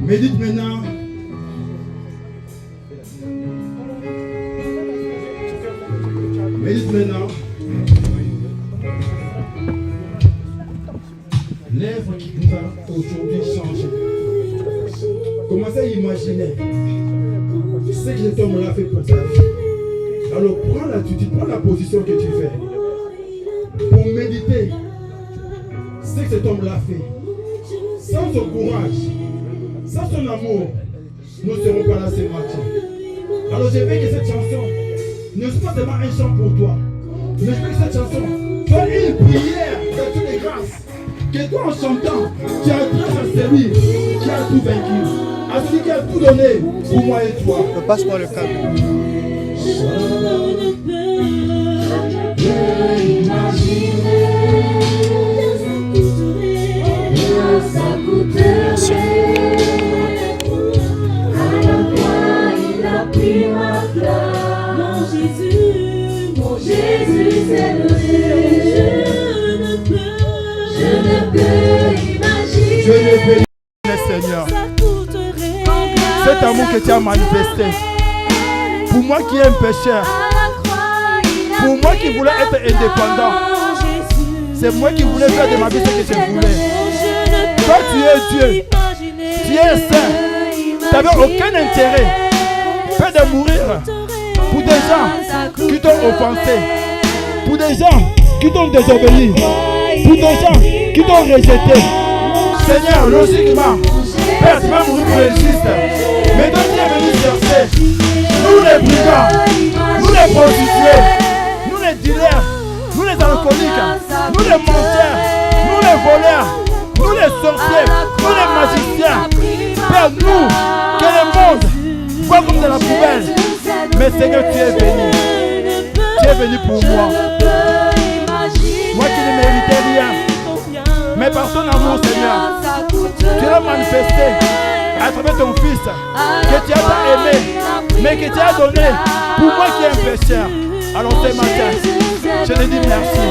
Médite maintenant. Médite maintenant. L'œuvre qui nous a aujourd'hui changé. Commencez à imaginer ce que cet homme-là fait pour ta vie. Alors prends l'attitude, prends la position que tu fais pour méditer ce que cet homme-là fait. Sans son courage, sans son amour, nous ne serons pas là ce matin. Alors je veux que cette chanson ne soit pas seulement un chant pour toi, mais je veux que cette chanson soit une prière d'actions de grâce. Que toi en chantant, tu as grâce à celui qui a tout vaincu, à celui qui a tout donné pour moi et toi. Je passe par le câble. Je ne peux imaginer. Ça coûterait à quoi il a pris ma place. Mon Jésus s'est donné. Je ne peux imaginer. Je ne peux imaginer, Seigneur, cet amour que tu as manifesté pour moi qui est un pécheur, pour moi qui voulais être indépendant. C'est moi qui voulais faire de ma vie ce que je voulais. Toi tu es Dieu, tu es saint, tu n'avais aucun intérêt fait de mourir pour des gens qui t'ont offensé, pour des gens qui t'ont désobéi, pour des gens qui t'ont rejeté. Seigneur, logiquement, Père, tu vas mourir pour les justes, mais toi tu es venu chercher nous les brigands, nous les prostituées, nous les dealers, nous les alcooliques, nous les menteurs, nous les voleurs, nous les sorciers, nous les magiciens. Père, nous, que le monde voit comme de la poubelle. Mais Seigneur, tu es venu. Tu es venu pour moi. Moi qui ne méritais rien. Mais par ton amour, Seigneur, tu l'as manifesté à travers ton Fils, que tu as pas aimé, mais que tu as donné pour moi qui est un pécheur. Alors ce matin, je te dis merci.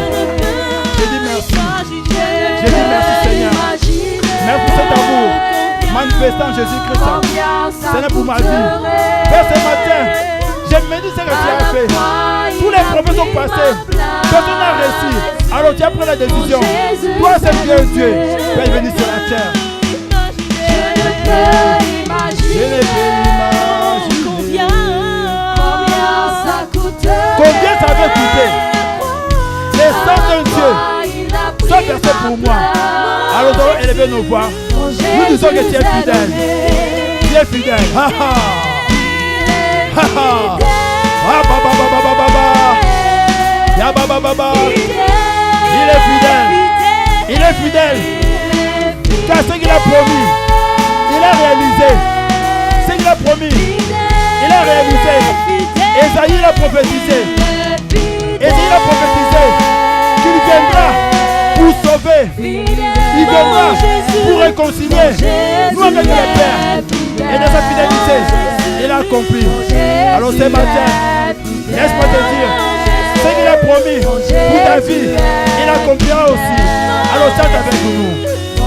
Je dis merci. Je dis merci, Seigneur. Merci pour cet amour manifestant Jésus-Christ. Seigneur, pour ma vie. Père, ce matin, je me dis ce que tu as fait. Tous les prophètes sont passés. Personne n'a réussi. Alors tu as pris la décision. Toi, c'est Dieu. Père, venu sur la terre. Je ne peux imaginer combien ça avait coûté. Les sangs d'un Dieu soit versé pour moi. Alors nous allons élever nos voix. Nous disons que tu es fidèle. Tu es fidèle. Ha ha. Ha ha. Ah ba ba ba ba ba ba ba. Ya ba ba ba ba. Il est fidèle. Il est fidèle. Car ce qu'il a promis, il a réalisé. Ce qu'il a promis, il a réalisé. Esaïe l'a prophétisé. Esaïe l'a prophétisé qu'il viendra pour sauver. Il viendra pour réconcilier nous avec le Père. Et de sa fidélité, il a accompli. Alors ce matin, laisse-moi te dire, ce qu'il a promis pour ta vie, il accomplira aussi. Alors chante avec nous.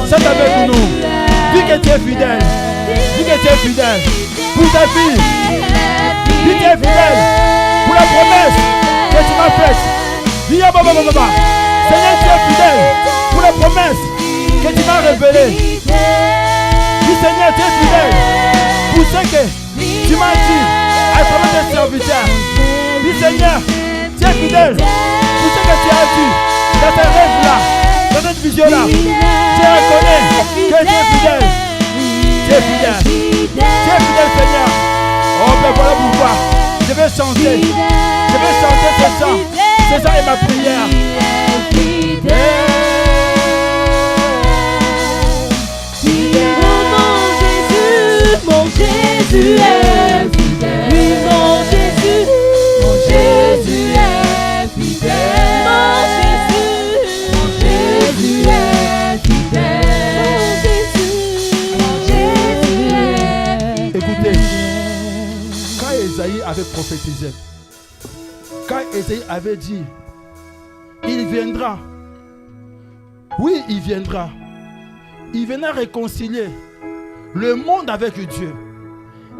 Chante avec nous. Dis que tu es fidèle. Dis que tu es fidèle pour ta vie. Dis que tu es fidèle pour la promesse que tu m'as faite. Dis Seigneur, tu es fidèle pour la promesse que tu m'as révélée. Dis Seigneur, tu es fidèle pour ce que tu m'as dit à travers tes serviteurs. Dis Seigneur, tu es fidèle pour ce que tu as dit dans tes rêves-là, dans cette vision-là. Tu reconnais que tu es fidèle. Tu es fidèle. Tu es fidèle, Seigneur. Oh, ben voilà pourquoi je vais chanter. Je vais chanter ce chant. Ce chant est ma prière. Mon Jésus est fidèle. Oui, mon Jésus est fidèle. Mon Jésus est fidèle. Mon Jésus est fidèle. Écoutez, quand Esaïe avait prophétisé, quand Esaïe avait dit, il viendra. Oui, il viendra. Il viendra réconcilier le monde avec Dieu.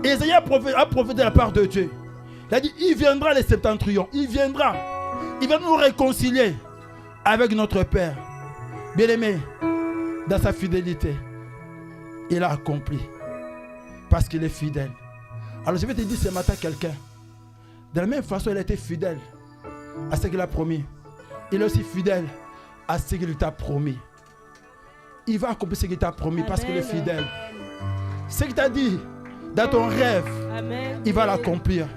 Ésaïe a prophétisé de la part de Dieu. Il a dit, il viendra les septentrions. Il viendra nous réconcilier avec notre Père. Bien-aimé, dans sa fidélité, il a accompli. Parce qu'il est fidèle. Alors je vais te dire ce matin quelqu'un. De la même façon, il a été fidèle à ce qu'il a promis. Il est aussi fidèle à ce qu'il t'a promis. Il va accomplir ce qu'il t'a promis. Amen. Parce qu'il est fidèle. Ce qu'il t'a dit dans ton rêve, amen, il va l'accomplir.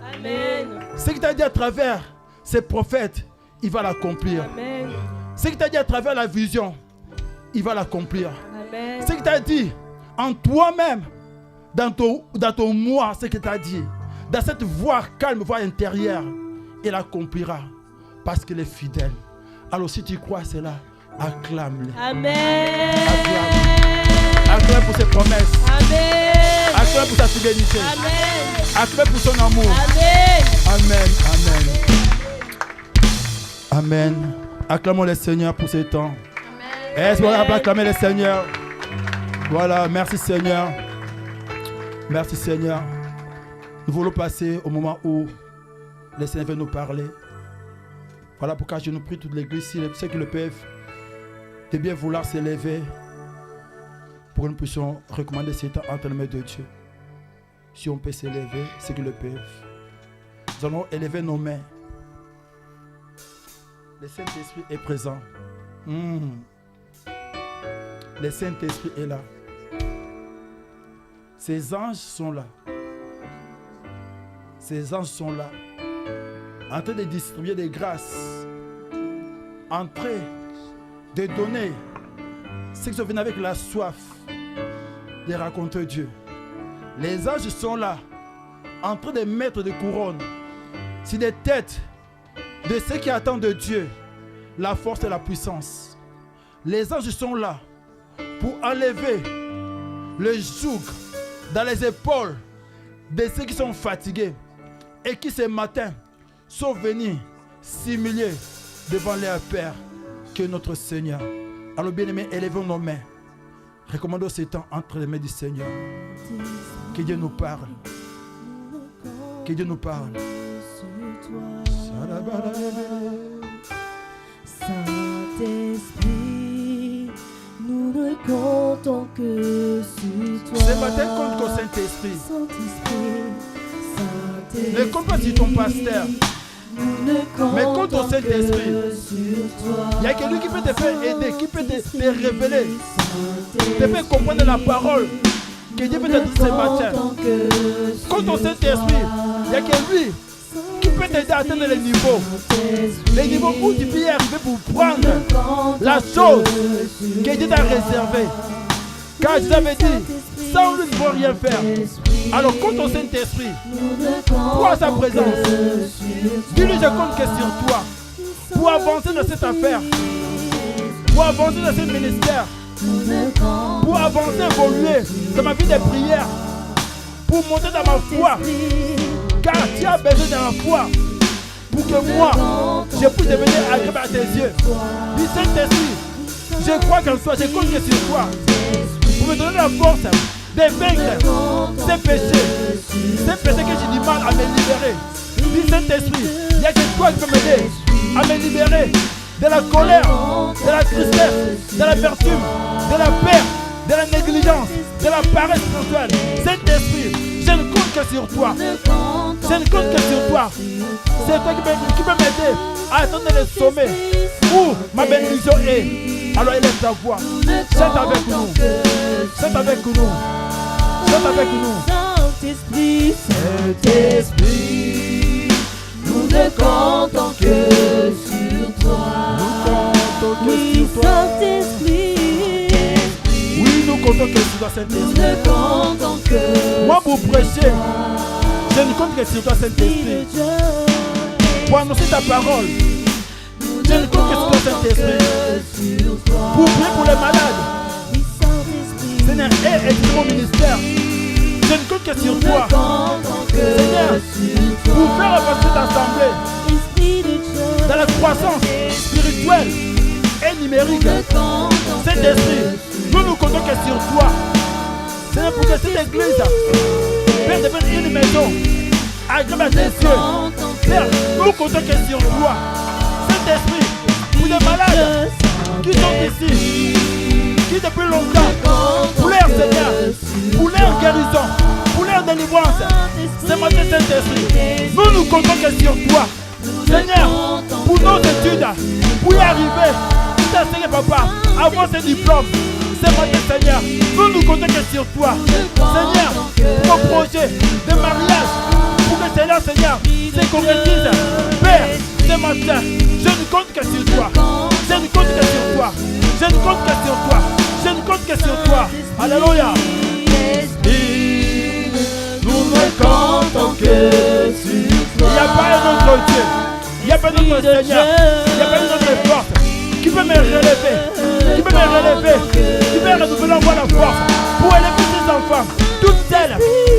Ce qu'il t'a dit à travers ses prophètes, il va l'accomplir. Amen. Ce qu'il t'a dit à travers la vision, il va l'accomplir. Ce qu'il t'a dit en toi-même, dans ton moi, ce qu'il t'a dit, dans cette voix calme, voix intérieure, il accomplira parce qu'il est fidèle. Alors si tu crois cela, acclame-le. Amen. Acclame pour ses promesses. Amen. Acclame pour sa fidélité. Amen. Acclame pour son amour. Amen. Amen. Amen. Acclamons le Seigneur pour ce temps. Est-ce qu'on va acclamer le Seigneur? Voilà, merci Seigneur. Merci Seigneur. Nous voulons passer au moment où le Seigneur veut nous parler. Voilà pourquoi je nous prie toute l'église, si ceux qui le peuvent, de bien vouloir s'élever pour que nous puissions recommander ces temps entre les mains de Dieu. Si on peut s'élever, ceux qui le peuvent. Nous allons élever nos mains. Le Saint-Esprit est présent. Le Saint-Esprit est là. Ces anges sont là. Ces anges sont là. En train de distribuer des grâces. En train de donner ceux qui sont venus avec la soif de raconter Dieu. Les anges sont là. En train de mettre des couronnes sur des têtes de ceux qui attendent de Dieu la force et la puissance. Les anges sont là pour enlever le joug dans les épaules de ceux qui sont fatigués et qui ce matin sont venus s'humilier devant leur Père que notre Seigneur. Alors bien-aimés, élevons nos mains. Recommandons ce temps entre les mains du Seigneur. Que Dieu nous parle. Que Dieu nous parle. Saint-Esprit, nous ne comptons que sur toi. Ce matin, compte au Saint-Esprit. Ne compte pas sur ton pasteur. Mais compte au Saint-Esprit. Il y a quelqu'un qui peut te faire aider, qui peut te révéler, te faire comprendre la parole que Dieu peut te dire ce matin. Compte au Saint-Esprit. Il y a quelqu'un qui peut t'aider à atteindre les niveaux où tu peux y arriver pour prendre la chose que Dieu t'a réservée. Car je t'avais dit, sans lui, ne peut rien faire. Alors compte au Saint-Esprit. Crois à sa présence. Dis-lui, je compte que sur toi. Pour avancer dans cette affaire. Pour avancer dans ce ministère. Pour avancer, évoluer dans ma vie de prière. Pour monter dans ma foi. Car tu as besoin de la foi. Pour que moi, je puisse devenir agréable à tes yeux. Dis Saint-Esprit, je crois qu'en toi, je compte que sur toi. Pour me donner la force de vaincre ces péchés que j'ai du mal à me libérer. Dis Saint-Esprit, il n'y a que toi qui peux m'aider à me libérer de la colère, de la tristesse, de l'amertume, de la peur, de la négligence, de la paresse spirituelle. Saint-Esprit, je ne compte que sur toi. Je ne compte que sur toi. C'est toi qui peux m'aider à atteindre le sommet où ma bénédiction est. Alors élève ta voix. Chante avec nous. Chante avec nous. Chante avec nous. Saint-Esprit, Saint-Esprit, nous ne comptons que sur toi. Oui, Saint-Esprit. Oui, nous comptons que sur toi, Saint-Esprit. Nous ne comptons que moi, pour prêcher, je ne compte que sur toi, Saint-Esprit. Pour annoncer ta parole, je ne compte que sur toi, Saint-Esprit. Pour prier pour les malades, Seigneur, aide mon ministère. Je ne compte que sur toi. Seigneur, pour faire avancer cette assemblée dans la croissance spirituelle et numérique. Saint-Esprit, nous comptons que sur toi. Seigneur, pour que cette église, Père, devienne une maison agréable à tes yeux. Père, nous comptons que sur toi. Saint-Esprit, pour les malades qui sont ici, qui depuis longtemps, pour leur Seigneur, pour leur guérison, pour leur délivrance, ce matin, Saint-Esprit, nous comptons que sur toi. Seigneur, pour nos études, pour y arriver, tout à Seigneur, papa, avoir ce diplôme, ce matin, Seigneur, nous comptons que sur toi. Seigneur, nos projets de mariage, pour que Seigneur, se concrétise. Père, ce matin, je ne compte que sur toi. Je ne compte que sur toi. Je ne compte que sur toi. Je ne compte que sur toi. Alléluia. Et nous ne comptons que sur toi. Il n'y a pas un autre Dieu. Il n'y a pas un autre Seigneur. Il n'y a pas une autre force qui peut me relever. Qui peut me relever. Qui peut renouveler en moi la force pour élever ses enfants. Toutes celles,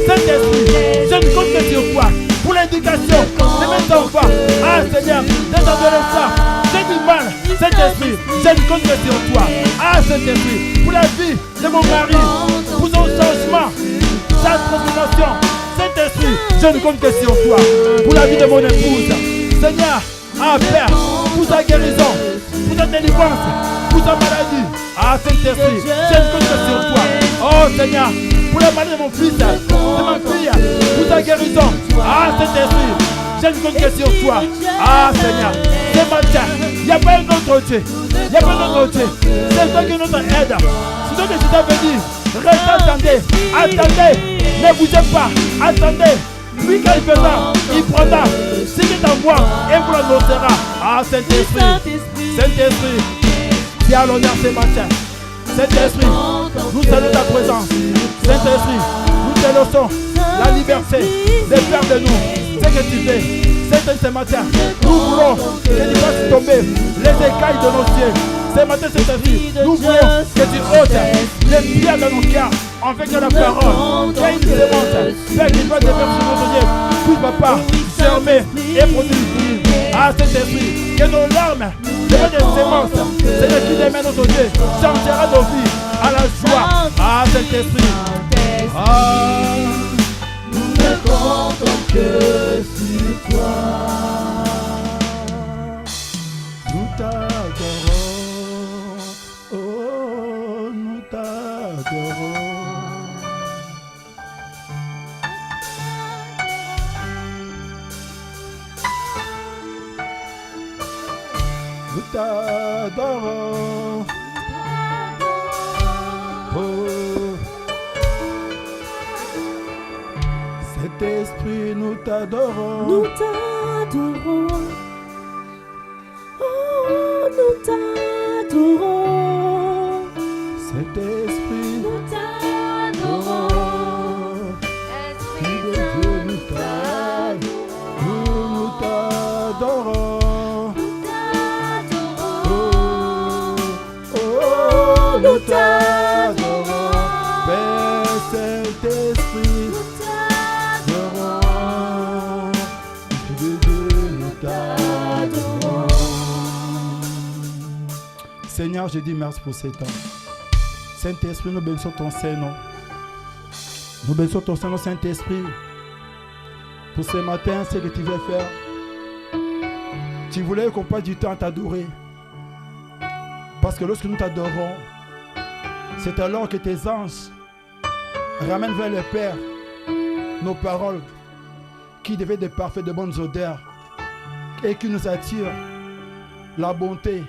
Saint-Esprit, je ne compte que sur toi. Pour l'éducation de mes enfants. Ah Seigneur, des adolescents, j'ai du mal. Saint-Esprit, je ne compte que sur toi. Ah Saint-Esprit, pour la vie de mon mari, pour son changement, sa transformation. Saint-Esprit, je ne compte que sur toi. Pour la vie de mon épouse. Seigneur, ah Père, pour sa guérison, pour sa délivrance, pour sa maladie. Ah Saint-Esprit, je ne compte que sur toi. Oh Seigneur, pour la maladie de mon fils, de ma fille, pour ta guérison. Ah Saint-Esprit, je ne compte que sur toi. Ah Seigneur, ce matin, il n'y a pas un autre Dieu. Il n'y a pas un autre Dieu. C'est toi qui nous aide. C'est toi que je t'avais dit. Restez, attendez. Attendez. Ne bougez pas. Attendez. Lui quand il fera, il prendra ce qui est en moi et vous l'annoncera. Ah Saint-Esprit, Saint-Esprit, tu as l'honneur ce matin. Saint-Esprit, nous saluons ta présence. Saint-Esprit, nous te laissons la liberté de faire de nous ce que tu fais. Saint-Esprit, ce matin, nous voulons que tu fasses tomber les écailles de nos pieds. Ce matin, Saint-Esprit, nous voulons que tu ôtes les pierres de nos cœurs, afin que la parole, quand il se monte, Père, qu'il va devenir sur notre Dieu, puis papa, fermer et produire du fruit. Ah, Saint-Esprit, que nos larmes deviennent des semences. Seigneur, qui démène notre Dieu, changera nos vies à la joie. Ah, Saint-Esprit. Ah, nous ne comptons que sur toi. Nous t'adorons. Oh, nous t'adorons. Nous t'adorons. Oh. Cet esprit, nous t'adorons. Nous t'adorons. Oh, nous t'adorons. Cet esprit, Nous t'adorons. Esprit de Dieu, nous t'adorons. Nous t'adorons. Oh, nous t'adorons. Père Saint-Esprit, nous t'adorons. Esprit de Dieu, nous t'adorons. Seigneur, je dis merci pour ces temps. Saint-Esprit, nous bénissons ton Saint-Nom. Nous bénissons ton Saint-Nom, Saint-Esprit. Pour ce matin, c'est ce que tu veux faire. Tu voulais qu'on passe du temps à t'adorer. Parce que lorsque nous t'adorons, c'est alors que tes anges ramènent vers le Père nos paroles qui devaient de parfaites, de bonnes odeurs et qui nous attirent la bonté,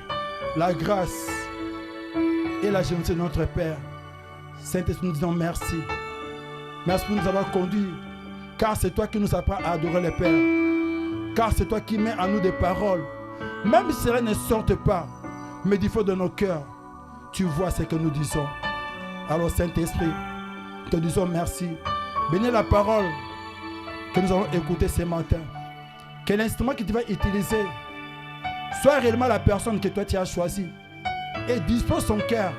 la grâce et la générosité de notre Père. Saint-Esprit, nous disons merci. Merci pour nous avoir conduits, car c'est toi qui nous apprends à adorer le Père. Car c'est toi qui mets en nous des paroles. Même si cela ne sortent pas, mais du fond de nos cœurs, tu vois ce que nous disons. Alors Saint-Esprit, te disons merci. Bénis la parole que nous allons écouter ce matin. Que l'instrument que tu vas utiliser soit réellement la personne que toi tu as choisie. Et dispose son cœur.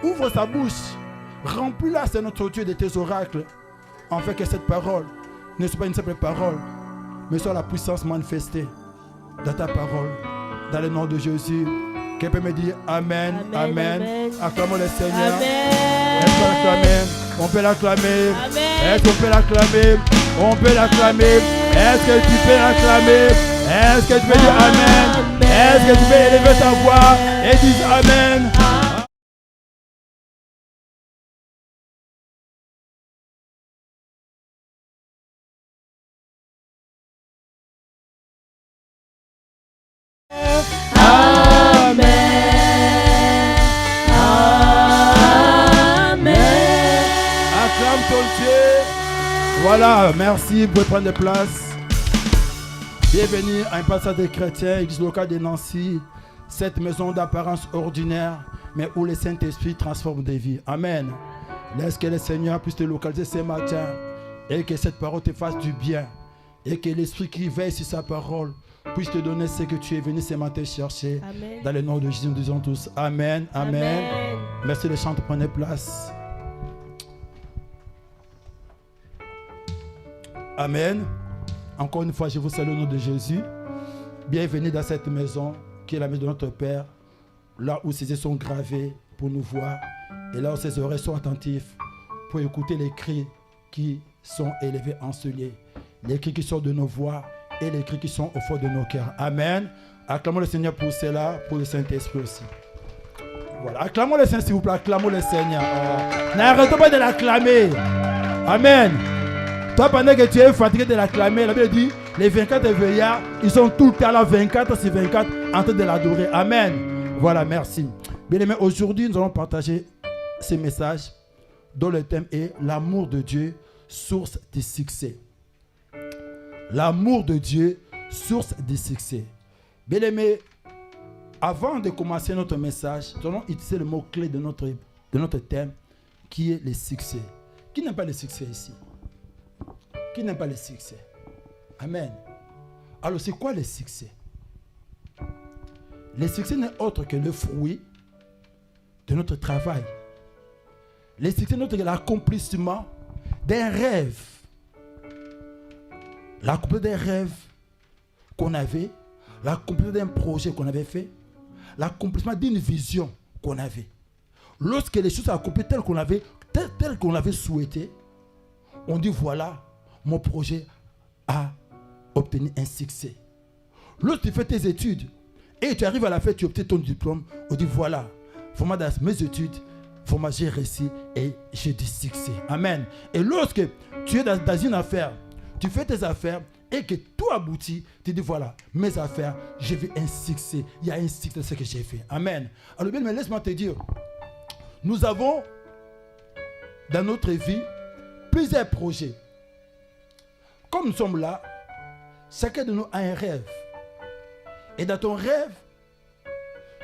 Ouvre sa bouche. Remplis-la, c'est notre Dieu, de tes oracles. Afin que cette parole ne soit pas une simple parole, mais soit la puissance manifestée dans ta parole. Dans le nom de Jésus. Quelqu'un peut me dire Amen, Amen. Acclamons le Seigneur. Amen. Acclamons. On On peut l'acclamer. Amen. Est-ce qu'on peut l'acclamer? On peut l'acclamer. Est-ce que tu peux l'acclamer? Est-ce que tu peux dire Amen? Est-ce que tu peux élever ta voix et dire Amen? Voilà, merci, vous pouvez prendre place. Bienvenue à un passage des chrétiens, église locale de Nancy, cette maison d'apparence ordinaire, mais où le Saint-Esprit transforme des vies. Amen. Laisse que le Seigneur puisse te localiser ce matin et que cette parole te fasse du bien et que l'Esprit qui veille sur sa parole puisse te donner ce que tu es venu ce matin chercher. Amen. Dans le nom de Jésus, nous disons tous Amen, Amen. Amen. Merci les chants, prenez place. Amen. Encore une fois, je vous salue au nom de Jésus. Bienvenue dans cette maison qui est la maison de notre Père, là où ses yeux sont gravés pour nous voir et là où ses oreilles sont attentives pour écouter les cris qui sont élevés en ce lieu, les cris qui sortent de nos voix et les cris qui sont au fond de nos cœurs. Amen. Acclamons le Seigneur pour cela, pour le Saint-Esprit aussi. Voilà. Acclamons le Seigneur, s'il vous plaît. Acclamons le Seigneur. N'arrêtons pas de l'acclamer. Amen. Toi, pendant que tu es fatigué de l'acclamer, la Bible dit, les 24 veillards, ils sont tout le temps là, 24 sur 24, en train de l'adorer. Amen. Voilà, merci. Bien aimés, aujourd'hui, nous allons partager ce message dont le thème est l'amour de Dieu, source de succès. L'amour de Dieu, source de succès. Bien aimés, avant de commencer notre message, nous allons utiliser le mot-clé de notre thème, qui est le succès. Qui n'aime pas le succès ici? Qui n'aime pas le succès? Amen. Alors, c'est quoi le succès? Le succès n'est autre que le fruit de notre travail. Le succès n'est autre que l'accomplissement d'un rêve. L'accomplissement d'un rêve qu'on avait, l'accomplissement d'un projet qu'on avait fait, l'accomplissement d'une vision qu'on avait. Lorsque les choses sont accomplies telles qu'on avait souhaité, on dit voilà, mon projet a obtenu un succès. Lorsque tu fais tes études et tu arrives à la fin, tu obtiens ton diplôme, on dit voilà, vraiment dans mes études, vraiment j'ai réussi et j'ai du succès. Amen. Et lorsque tu es dans une affaire, tu fais tes affaires et que tout aboutit, tu dis voilà, mes affaires, j'ai vu un succès. Il y a un succès de ce que j'ai fait. Amen. Alors bien, mais laisse-moi te dire, nous avons dans notre vie plusieurs projets. Comme nous sommes là, chacun de nous a un rêve. Et dans ton rêve,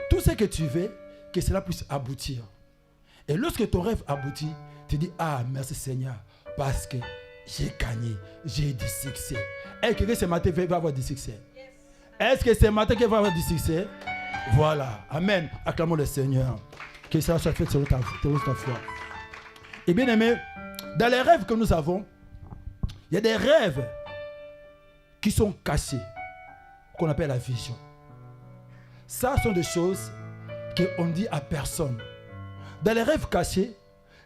tout ce que tu veux, que cela puisse aboutir. Et lorsque ton rêve aboutit, tu dis, ah, merci Seigneur, parce que j'ai gagné, j'ai du succès. Est-ce que ce matin va avoir du succès? Est-ce que ce matin va avoir du succès? Voilà. Amen. Acclamons le Seigneur. Que cela soit fait sur ta foi. Et bien aimé, dans les rêves que nous avons, il y a des rêves qui sont cachés, qu'on appelle la vision. Ça sont des choses qu'on dit à personne. Dans les rêves cachés,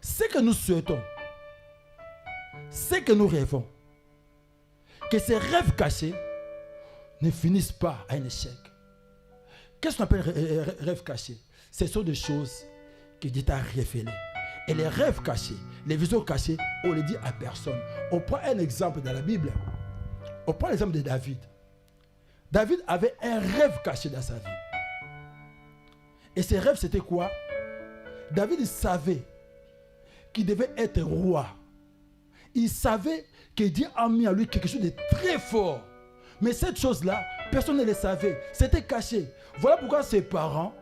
ce que nous souhaitons, ce que nous rêvons, que ces rêves cachés ne finissent pas à un échec. Qu'est-ce qu'on appelle rêves cachés? Ce sont des choses que Dieu t'a révélées. Et les rêves cachés, les visions cachées, on les dit à personne. On prend un exemple dans la Bible. On prend l'exemple de David. David avait un rêve caché dans sa vie. Et ce rêve, c'était quoi? David savait qu'il devait être roi. Il savait que Dieu a mis en lui quelque chose de très fort. Mais cette chose-là, personne ne le savait. C'était caché. Voilà pourquoi ses parents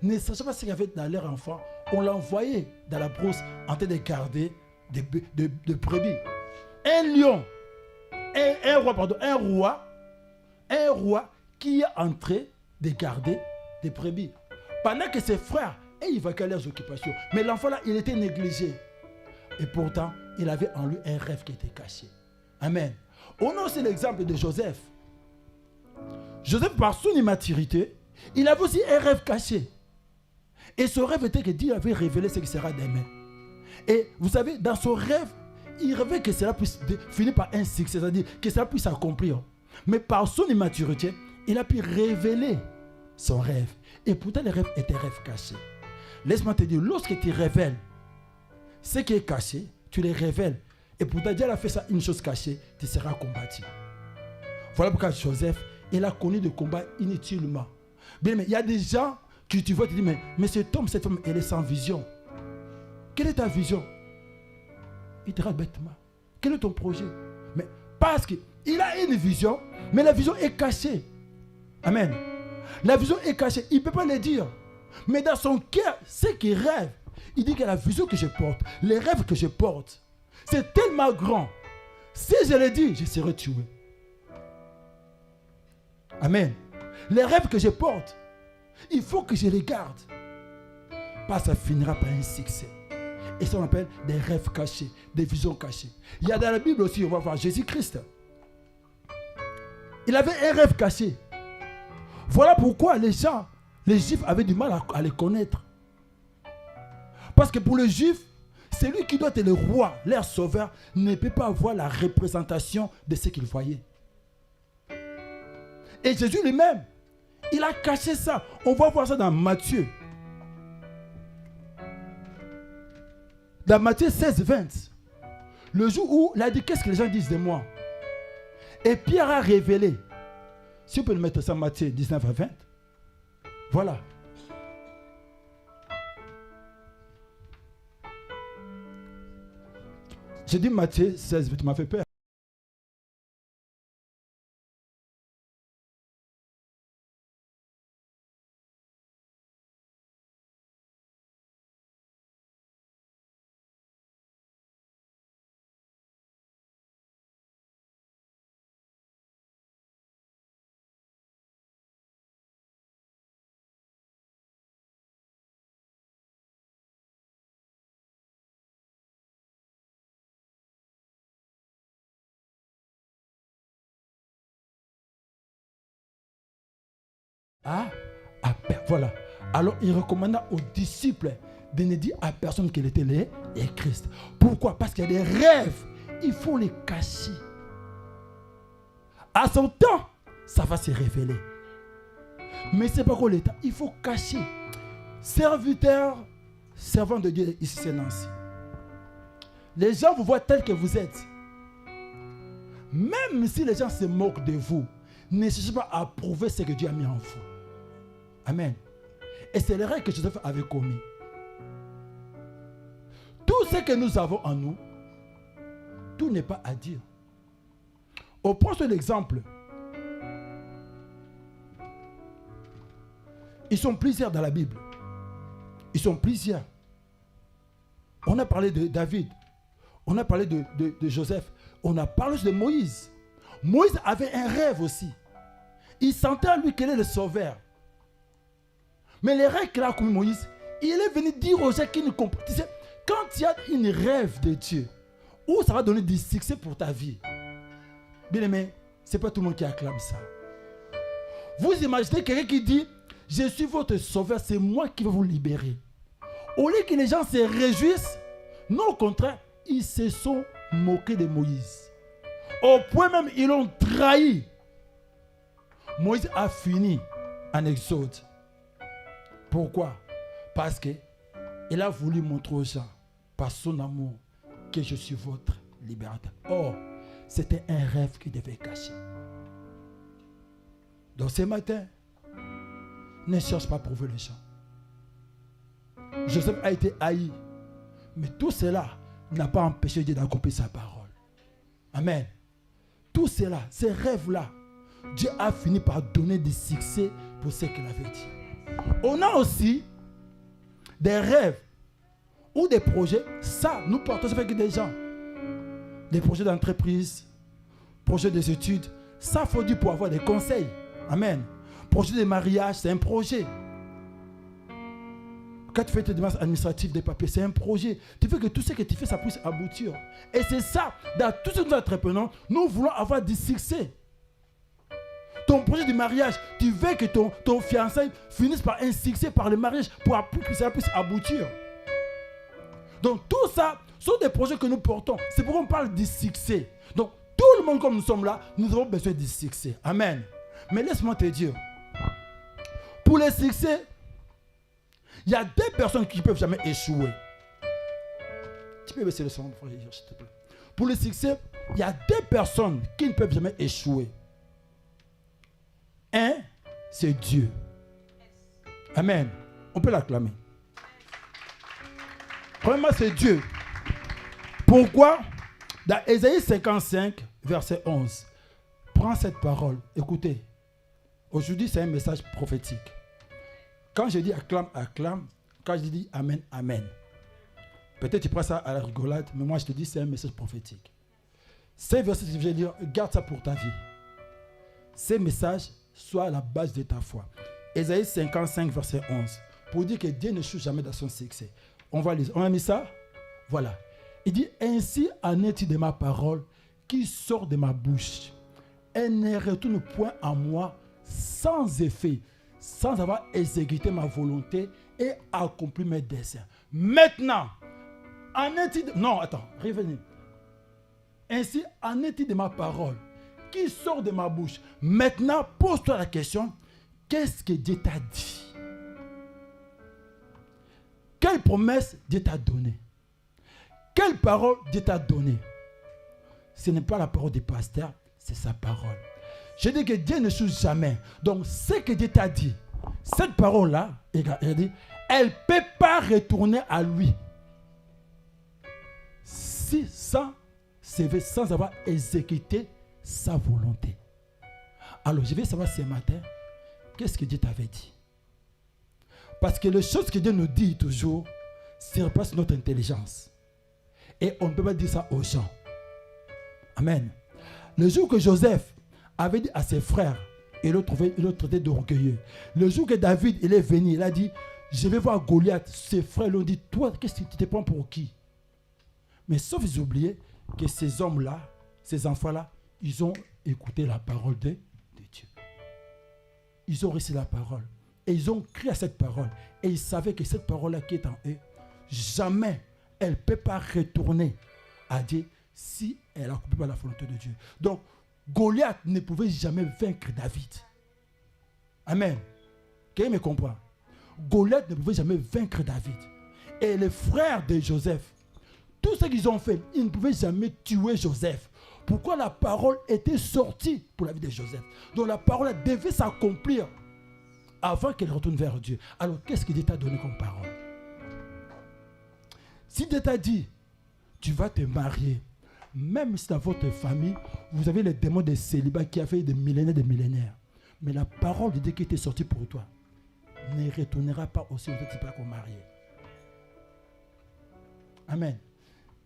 ne savaient pas ce qu'il y avait dans leur enfant. On l'envoyait dans la brousse en train de garder des brebis. Un lion, un roi qui est en train de garder des brebis. Pendant que ses frères évacuaient leurs occupations. Mais l'enfant là, il était négligé. Et pourtant, il avait en lui un rêve qui était caché. Amen. On a aussi l'exemple de Joseph. Joseph, par son immaturité, il avait aussi un rêve caché. Et ce rêve était que Dieu avait révélé ce qui sera demain. Et vous savez, dans son rêve, il rêvait que cela puisse finir par un succès, c'est-à-dire que cela puisse s'accomplir. Mais par son immaturité, il a pu révéler son rêve. Et pourtant, les rêves étaient rêves cachés. Laisse-moi te dire, lorsque tu révèles ce qui est caché, tu les révèles. Et pourtant, Dieu a fait ça, une chose cachée, tu seras combattu. Voilà pourquoi Joseph, il a connu de combat inutilement. Bien, mais il y a des gens qui tu vois, tu dis, mais cet homme, cette femme, elle est sans vision. Quelle est ta vision? Il te regarde bêtement. Quel est ton projet? Mais parce qu'il a une vision, mais la vision est cachée. Amen. La vision est cachée. Il ne peut pas le dire. Mais dans son cœur, ce qu'il rêve, il dit que la vision que je porte, les rêves que je porte, c'est tellement grand. Si je le dis, je serai tué. Amen. Les rêves que je porte, il faut que je les garde. Parce que ça finira par un succès. Et ça on appelle des rêves cachés, des visions cachées. Il y a dans la Bible aussi, on va voir Jésus-Christ. Il avait un rêve caché. Voilà pourquoi les gens, les Juifs avaient du mal à les connaître. Parce que pour les Juifs, celui qui doit être le roi, leur sauveur, ne peut pas avoir la représentation de ce qu'il voyait. Et Jésus lui-même, il a caché ça. On va voir ça dans Matthieu. Dans Matthieu 16, 20. Le jour où il a dit, qu'est-ce que les gens disent de moi? Et Pierre a révélé. Si on peut le mettre ça, Matthieu 19 à 20. Voilà. J'ai dit Matthieu 16, 20, tu m'as fait peur. Voilà. Alors il recommanda aux disciples de ne dire à personne qu'il était le Christ. Pourquoi? Parce qu'il y a des rêves, il faut les cacher. À son temps, ça va se révéler. Mais c'est pas quoi l'état, il faut cacher. Serviteur, servant de Dieu, ici c'est Nancy. Les gens vous voient tel que vous êtes. Même si les gens se moquent de vous, ne cherchez pas à prouver ce que Dieu a mis en vous. Amen. Et c'est l'erreur que Joseph avait commis. Tout ce que nous avons en nous, tout n'est pas à dire. On prend sur l'exemple. Ils sont plusieurs dans la Bible. Ils sont plusieurs. On a parlé de David. On a parlé de Joseph. On a parlé de Moïse. Moïse avait un rêve aussi. Il sentait en lui qu'il est le sauveur. Mais les rêves qu'il a commis Moïse, il est venu dire aux gens qui ne comprennent. Tu sais, quand il y a une rêve de Dieu, où ça va donner du succès pour ta vie. Bien aimé, ce n'est pas tout le monde qui acclame ça. Vous imaginez quelqu'un qui dit, je suis votre sauveur, c'est moi qui vais vous libérer. Au lieu que les gens se réjouissent, non, au contraire, ils se sont moqués de Moïse. Au point même, ils l'ont trahi. Moïse a fini en exode. Pourquoi? Parce qu'il a voulu montrer aux gens, par son amour, que je suis votre libérateur. Or, c'était un rêve qu'il devait cacher. Donc ce matin, ne cherche pas à prouver les gens. Joseph a été haï. Mais tout cela n'a pas empêché Dieu d'accomplir sa parole. Amen. Tout cela, ces rêves-là, Dieu a fini par donner des succès pour ce qu'il avait dit. On a aussi des rêves ou des projets. Ça, nous portons avec des gens. Des projets d'entreprise, projets des études. Ça, faut dire pour avoir des conseils. Amen. Projet de mariage, c'est un projet. Quand tu fais tes démarches administratives, des papiers, c'est un projet. Tu veux que tout ce que tu fais, ça puisse aboutir. Et c'est ça, dans tout ce que nous entreprenons, nous voulons avoir du succès. Ton projet de mariage, tu veux que ton fiançailles finisse par un succès par le mariage pour que ça puisse aboutir. Donc tout ça sont des projets que nous portons. C'est pourquoi on parle du succès. Donc tout le monde comme nous sommes là, nous avons besoin du succès. Amen. Mais laisse-moi te dire, pour le succès, il y a des personnes qui ne peuvent jamais échouer. Tu peux baisser le son, s'il te plaît. Pour le succès, il y a des personnes qui ne peuvent jamais échouer. Un, c'est Dieu. Amen. On peut l'acclamer. Premièrement, c'est Dieu. Pourquoi? Dans Ésaïe 55, verset 11. Prends cette parole. Écoutez. Aujourd'hui, c'est un message prophétique. Quand je dis acclame, acclame. Quand je dis amen, amen. Peut-être tu prends ça à la rigolade, mais moi je te dis c'est un message prophétique. Ces versets, je vais dire, garde ça pour ta vie. Ces messages soient à la base de ta foi. Ésaïe 55, verset 11. Pour dire que Dieu ne choue jamais dans son succès. On a mis ça? Voilà. Il dit, ainsi en est-il de ma parole qui sort de ma bouche. Elle ne retourne point en moi sans effet, sans avoir exécuté ma volonté et accompli mes desseins. Maintenant, en est-il de... Non, attends, revenez. Ainsi en est-il de ma parole qui sort de ma bouche. Maintenant, pose-toi la question, qu'est-ce que Dieu t'a dit? Quelle promesse Dieu t'a donnée? Quelle parole Dieu t'a donnée? Ce n'est pas la parole du pasteur, c'est sa parole. Je dis que Dieu ne choisit jamais. Donc, ce que Dieu t'a dit, cette parole-là, elle ne peut pas retourner à lui sans avoir exécuté sa volonté. Alors, je vais savoir ce matin, qu'est-ce que Dieu t'avait dit? Parce que les choses que Dieu nous dit toujours, ce n'est pas notre intelligence. Et on ne peut pas dire ça aux gens. Amen. Le jour que Joseph avait dit à ses frères, il l'a traité d'orgueilleux. Le jour que David il est venu, il a dit, je vais voir Goliath. Ses frères lui ont dit, toi, qu'est-ce que tu te prends pour qui? Mais sauf ils oubliaient que ces hommes-là, ces enfants-là, ils ont écouté la parole de Dieu. Ils ont reçu la parole. Et ils ont crié à cette parole. Et ils savaient que cette parole-là qui est en eux, jamais elle ne peut pas retourner à Dieu si elle n'accomplit pas la volonté de Dieu. Donc, Goliath ne pouvait jamais vaincre David. Amen. Quelqu'un me comprend? Goliath ne pouvait jamais vaincre David. Et les frères de Joseph, tout ce qu'ils ont fait, ils ne pouvaient jamais tuer Joseph. Pourquoi la parole était sortie pour la vie de Joseph? Donc la parole devait s'accomplir avant qu'elle retourne vers Dieu. Alors qu'est-ce que Dieu t'a donné comme parole? Si Dieu t'a dit, tu vas te marier, même si dans votre famille, vous avez les démons de célibat qui a fait des millénaires, mais la parole de Dieu qui était sortie pour toi ne retournera pas aussi longtemps que tu ne pas qu'on marié. Amen.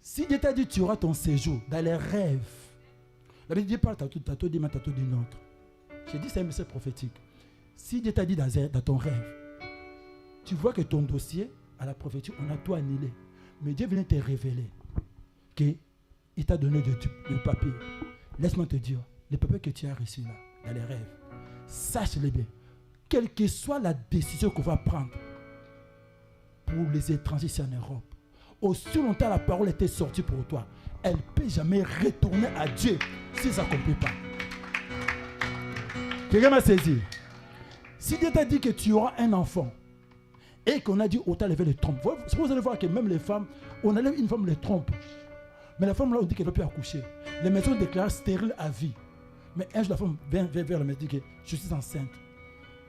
Si Dieu t'a dit tu auras ton séjour dans les rêves, la Bible dit pas tantôt dit mais tantôt dit notre. J'ai dit c'est un message prophétique. Si Dieu t'a dit dans ton rêve, tu vois que ton dossier à la prophétie, on a tout annulé. Mais Dieu vient te révéler qu'il t'a donné du papier. Laisse-moi te dire, les papiers que tu as reçus là, dans les rêves, sache-le bien. Quelle que soit la décision qu'on va prendre pour les étrangers ici en Europe, aussi longtemps la parole était sortie pour toi, elle ne peut jamais retourner à Dieu si ça ne s'accomplit pas. Quelqu'un m'a saisi. Si Dieu t'a dit que tu auras un enfant et qu'on a dit autant lever les trompes, vous allez voir que même les femmes, on enlève une femme les trompes. Mais la femme là, on dit qu'elle ne peut plus accoucher. Les maisons déclarent stérile à vie. Mais un jour, la femme vient vers le médecin et dit que je suis enceinte.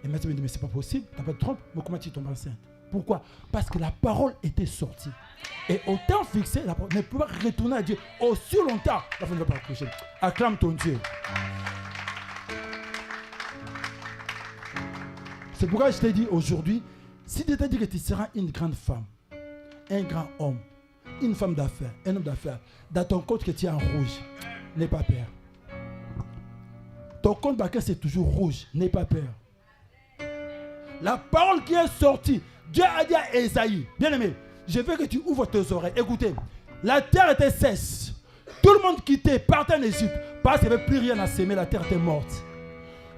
Et le médecin me dit, mais c'est pas possible, tu n'as pas de trompe, mais comment tu tombes enceinte? Pourquoi? Parce que la parole était sortie. Et au temps fixé, la parole ne peut pas retourner à Dieu. Aussi longtemps, la femme ne va pas accoucher. Acclame ton Dieu. C'est pourquoi je t'ai dit aujourd'hui, si Dieu t'a dit que tu seras une grande femme, un grand homme, une femme d'affaires, un homme d'affaires, dans ton compte que tu es en rouge, n'aie pas peur. Ton compte bancaire c'est toujours rouge, n'aie pas peur. La parole qui est sortie, Dieu a dit à Esaïe, bien aimé, je veux que tu ouvres tes oreilles. Écoutez, la terre était sèche. Tout le monde quittait, partait en Égypte, parce qu'il n'y avait plus rien à s'aimer, la terre était morte.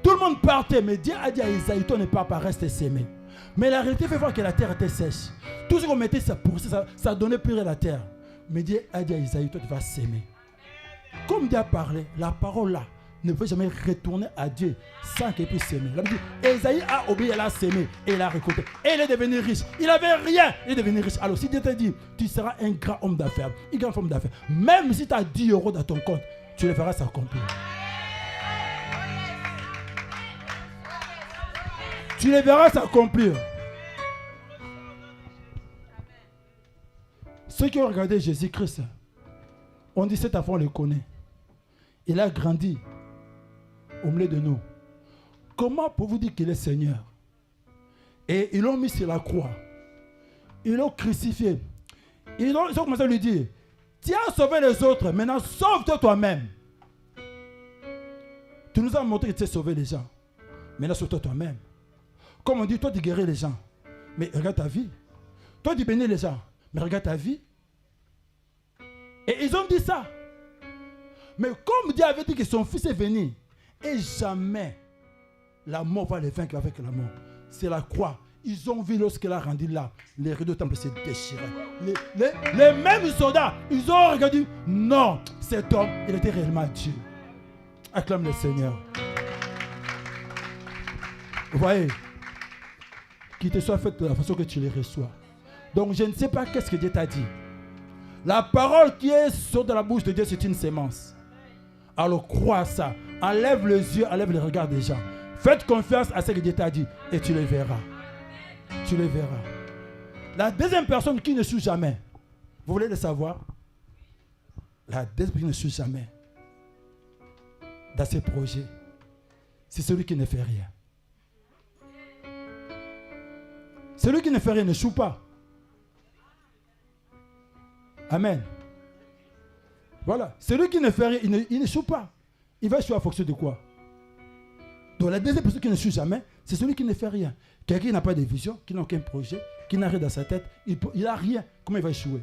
Tout le monde partait, mais Dieu a dit à Esaïe, toi ne pars pas, reste s'aimer. Mais la réalité fait voir que la terre était sèche. Tout ce qu'on mettait, ça poussait, ça donnait plus à la terre. Mais Dieu a dit à Isaïe, toi tu vas s'aimer. Comme Dieu a parlé, la parole là ne peut jamais retourner à Dieu sans qu'il puisse s'aimer. Isaïe a obéi, elle a s'aimé et il a récolté. Et il est devenu riche. Il n'avait rien, il est devenu riche. Alors si Dieu te dit, tu seras un grand homme d'affaires, une grande femme d'affaires, même si tu as 10 euros dans ton compte, tu le verras s'accomplir. Tu les verras s'accomplir. Ceux qui ont regardé Jésus-Christ, on dit cet enfant, on le connaît. Il a grandi au milieu de nous. Comment pouvez-vous dire qu'il est Seigneur? Et ils l'ont mis sur la croix. Ils l'ont crucifié. Ils ont commencé à lui dire, tu as sauvé les autres, maintenant sauve-toi toi-même. Tu nous as montré que tu sais sauver les gens. Maintenant sauve-toi toi-même. Comme on dit, toi tu guéris les gens. Mais regarde ta vie. Toi tu bénis les gens. Mais regarde ta vie. Et ils ont dit ça. Mais comme Dieu avait dit que son fils est venu, et jamais la mort va les vaincre avec la mort. C'est la croix. Ils ont vu lorsqu'elle a rendu là, les rideaux du temple se déchiraient. Les mêmes soldats, ils ont regardé. Non, cet homme, il était réellement Dieu. Acclame le Seigneur. Vous voyez, qu'il te soit fait de la façon que tu les reçois. Donc je ne sais pas qu'est-ce que Dieu t'a dit. La parole qui est sur de la bouche de Dieu, c'est une sémence. Alors crois à ça. Enlève les yeux, enlève les regards des gens. Faites confiance à ce que Dieu t'a dit et tu les verras. Tu les verras. La deuxième personne qui ne suit jamais, vous voulez le savoir? La deuxième personne qui ne suit jamais dans ses projets, c'est celui qui ne fait rien. Celui qui ne fait rien ne choue pas. Amen. Voilà. Celui qui ne fait rien, il ne choue pas. Il va échouer en fonction de quoi? Donc la deuxième personne qui ne suit jamais, c'est celui qui ne fait rien. Quelqu'un qui n'a pas de vision, qui n'a aucun projet, qui n'a rien dans sa tête, il n'a rien. Comment il va échouer?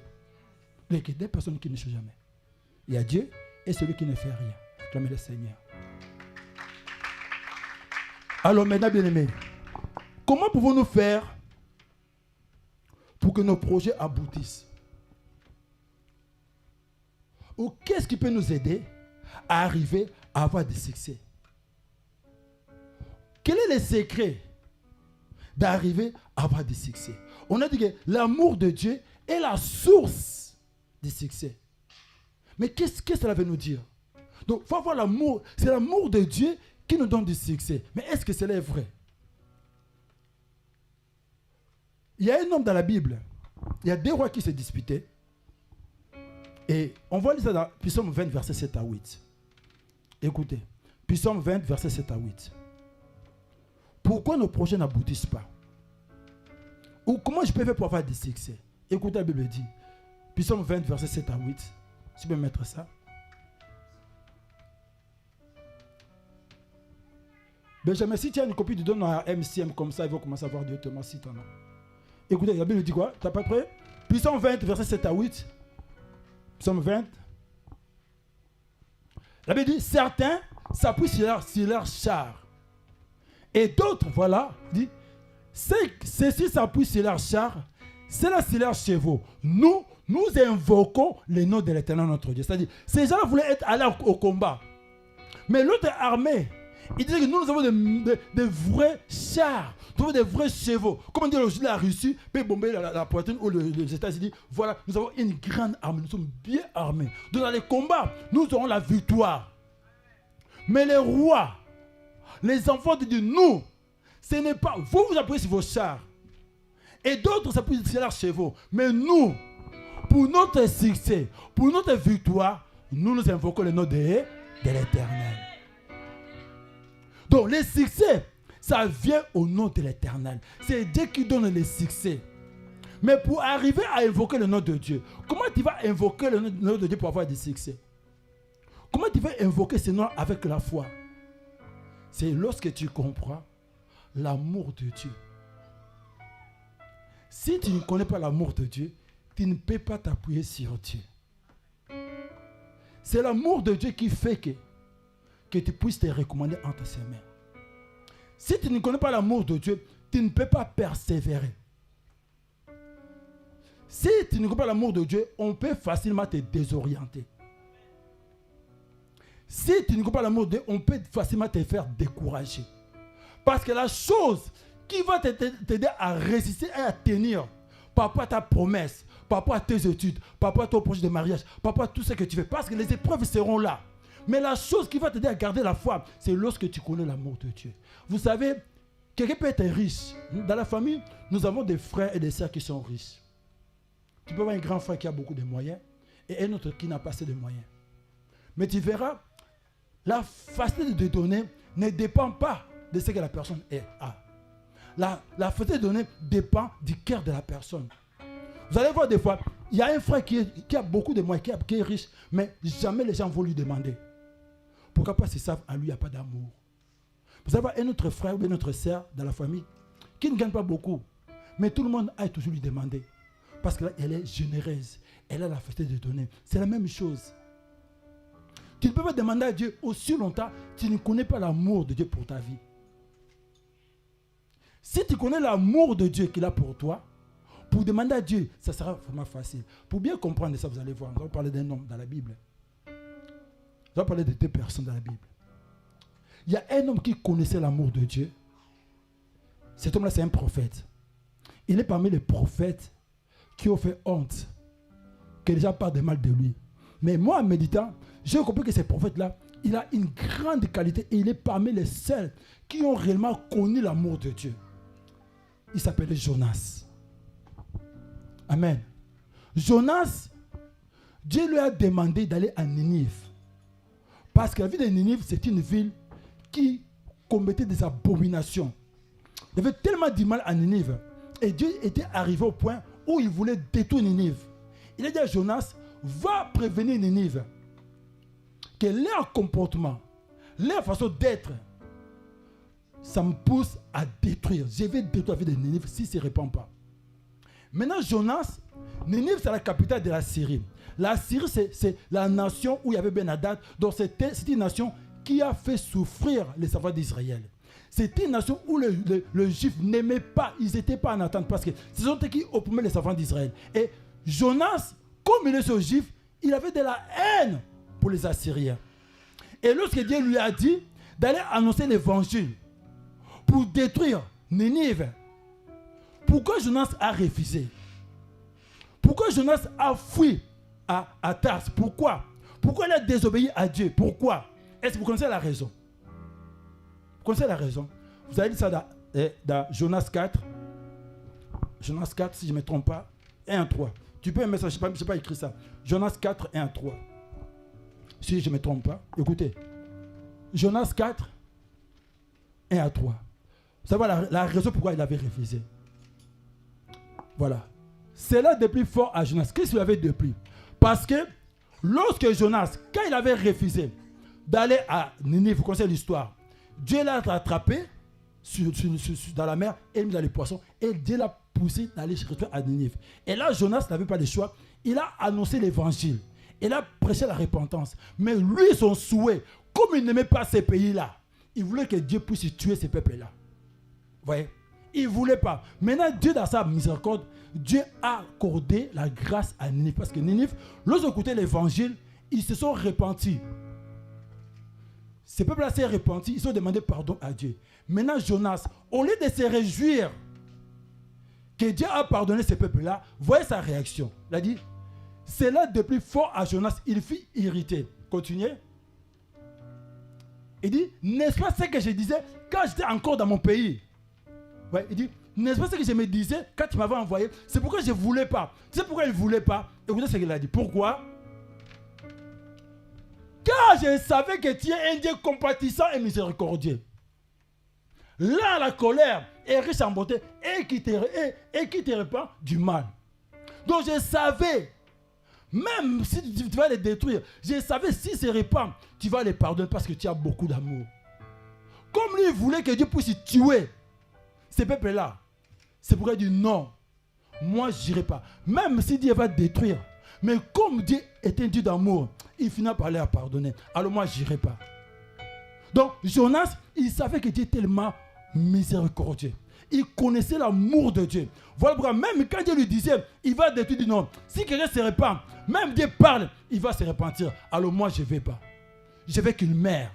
Il y a des personnes qui ne suivent jamais. Il y a Dieu et celui qui ne fait rien. Acclamez le Seigneur. Alors maintenant, bien-aimés, comment pouvons-nous faire pour que nos projets aboutissent? Ou qu'est-ce qui peut nous aider à arriver à avoir du succès? Quel est le secret d'arriver à avoir du succès? On a dit que l'amour de Dieu est la source du succès. Mais qu'est-ce que cela veut nous dire? Donc, il faut avoir l'amour. C'est l'amour de Dieu qui nous donne du succès. Mais est-ce que cela est vrai? Il y a un homme dans la Bible. Il y a deux rois qui se disputaient. Et on voit ça dans Psaume 20, verset 7 à 8. Écoutez. Psaume 20, verset 7 à 8. Pourquoi nos projets n'aboutissent pas? Ou comment je peux faire pour avoir du succès? Écoutez, la Bible dit. Psaume 20, verset 7 à 8. Tu peux mettre ça? Benjamin, si tu as une copie, tu donnes à MCM comme ça, il va commencer à voir directement si tu en as. Écoutez, la Bible dit quoi? Tu n'as pas prêt? Psaume 20, verset 7 à 8. Psaume 20. La Bible dit, certains s'appuient sur leur char. Et d'autres, voilà, dit, ceux-ci s'appuient sur leur char, ceux-là sur leurs chevaux. Nous invoquons le nom de l'Éternel notre Dieu. C'est-à-dire, ces gens-là voulaient être allés au combat. Mais l'autre armée, il disait que nous avons des vrais chars, nous avons des vrais chevaux. Comme on dit aujourd'hui, la Russie peut bomber la poitrine ou les États-Unis. Voilà, nous avons une grande armée, nous sommes bien armés. Donc dans les combats, nous aurons la victoire. Mais les rois, les enfants de Dieu, nous, ce n'est pas, vous appuyez sur vos chars. Et d'autres s'appuient sur leurs chevaux. Mais nous, pour notre succès, pour notre victoire, nous invoquons le nom de l'Éternel. Donc le succès, ça vient au nom de l'Éternel. C'est Dieu qui donne le succès. Mais pour arriver à invoquer le nom de Dieu, comment tu vas invoquer le nom de Dieu pour avoir du succès? Comment tu vas invoquer ce nom avec la foi? C'est lorsque tu comprends l'amour de Dieu. Si tu ne connais pas l'amour de Dieu, tu ne peux pas t'appuyer sur Dieu. C'est l'amour de Dieu qui fait que tu puisses te recommander entre ses mains. Si tu ne connais pas l'amour de Dieu, tu ne peux pas persévérer. Si tu ne connais pas l'amour de Dieu, on peut facilement te désorienter. Si tu ne connais pas l'amour de Dieu, on peut facilement te faire décourager. Parce que la chose qui va t'aider à résister et à tenir par rapport à ta promesse, par rapport à tes études, par rapport à ton projet de mariage, par rapport à tout ce que tu fais, parce que les épreuves seront là. Mais la chose qui va t'aider à garder la foi, c'est lorsque tu connais l'amour de Dieu. Vous savez, quelqu'un peut être riche. Dans la famille, nous avons des frères et des sœurs qui sont riches. Tu peux avoir un grand frère qui a beaucoup de moyens et un autre qui n'a pas assez de moyens. Mais tu verras, la facilité de donner ne dépend pas de ce que la personne a. La facilité de donner dépend du cœur de la personne. Vous allez voir des fois, il y a un frère qui a beaucoup de moyens, qui est riche, mais jamais les gens vont lui demander. Pourquoi? Parce qu'ils savent, en lui, il n'y a pas d'amour. Vous avez un autre frère ou une autre sœur dans la famille qui ne gagne pas beaucoup, mais tout le monde aille toujours lui demander. Parce qu'elle est généreuse, elle a la facilité de donner. C'est la même chose. Tu ne peux pas demander à Dieu aussi longtemps que tu ne connais pas l'amour de Dieu pour ta vie. Si tu connais l'amour de Dieu qu'il a pour toi, pour demander à Dieu, ça sera vraiment facile. Pour bien comprendre ça, vous allez voir, on va parler d'un homme dans la Bible. On va parler de 2 personnes dans la Bible. Il y a un homme qui connaissait l'amour de Dieu. Cet homme-là, c'est un prophète. Il est parmi les prophètes qui ont fait honte, que les gens parlent de mal de lui. Mais moi, en méditant, j'ai compris que ce prophète-là, il a une grande qualité et il est parmi les seuls qui ont réellement connu l'amour de Dieu. Il s'appelait Jonas. Amen. Jonas, Dieu lui a demandé d'aller à Ninive. Parce que la ville de Ninive, c'est une ville qui commettait des abominations. Il y avait tellement du mal à Ninive. Et Dieu était arrivé au point où il voulait détruire Ninive. Il a dit à Jonas, va prévenir Ninive que leur comportement, leur façon d'être, ça me pousse à détruire. Je vais détruire la ville de Ninive si ça ne se répand pas. Maintenant, Jonas, Ninive, c'est la capitale de la Syrie. La Syrie, c'est la nation où il y avait Ben-Hadad. Donc, c'était une nation qui a fait souffrir les enfants d'Israël. C'était une nation où les Juifs n'aimaient pas, ils n'étaient pas en attente parce que ce sont eux qui opprimaient les enfants d'Israël. Et Jonas, comme il est ce Juif, il avait de la haine pour les Assyriens. Et lorsque Dieu lui a dit d'aller annoncer l'évangile pour détruire Ninive, pourquoi Jonas a refusé? Pourquoi Jonas a fui à Tars? Pourquoi? Pourquoi il a désobéi à Dieu? Pourquoi? Est-ce que vous connaissez la raison? Vous connaissez la raison? Vous avez dit ça dans Jonas 4. Jonas 4, si je ne me trompe pas, 1 à 3. Tu peux mettre ça, je n'ai pas écrit ça. Jonas 4, 1 à 3. Si je ne me trompe pas, écoutez. Jonas 4, 1 à 3. Vous savez la raison pourquoi il avait refusé. Voilà. C'est là depuis fort à Jonas. Qu'est-ce qu'il avait depuis? Parce que lorsque Jonas, quand il avait refusé d'aller à Ninive, vous connaissez l'histoire, Dieu l'a attrapé dans la mer et mis dans les poissons. Et Dieu l'a poussé d'aller à Ninive. Et là, Jonas n'avait pas le choix. Il a annoncé l'évangile. Il a prêché la repentance. Mais lui, son souhait, comme il n'aimait pas ces pays-là, il voulait que Dieu puisse tuer ces peuples-là. Vous voyez? Il ne voulait pas. Maintenant, Dieu, dans sa miséricorde, Dieu a accordé la grâce à Ninive. Parce que Ninive, lorsqu'ils écoutaient l'évangile, ils se sont repentis. Ces peuples-là s'est repentis, ils ont demandé pardon à Dieu. Maintenant, Jonas, au lieu de se réjouir que Dieu a pardonné ces peuples-là, voyez sa réaction. Il a dit, c'est là de plus fort à Jonas, il fut irrité. Continuez. Il dit, n'est-ce pas ce que je disais quand j'étais encore dans mon pays? Ouais, il dit, n'est-ce pas ce que je me disais quand tu m'avais envoyé? C'est pourquoi je ne voulais pas. Tu sais pourquoi il ne voulait pas? Écoutez ce qu'il a dit. Pourquoi? Car je savais que tu es un Dieu compatissant et miséricordieux. Là, la colère est riche en bonté et qui te répand du mal. Donc je savais, même si tu vas les détruire, je savais si se répand, tu vas les pardonner parce que tu as beaucoup d'amour. Comme lui voulait que Dieu puisse tuer ces peuples-là, c'est pourquoi il dit non, moi je n'irai pas. Même si Dieu va détruire, mais comme Dieu est un Dieu d'amour, il finit par les pardonner. Alors moi je n'irai pas. Donc Jonas, il savait que Dieu est tellement miséricordieux. il connaissait l'amour de Dieu. Voilà pourquoi même quand Dieu lui disait, il va détruire, il dit non. Si quelqu'un se répand, même Dieu parle, il va se repentir. Alors moi, je ne vais pas. Je vais qu'il meure.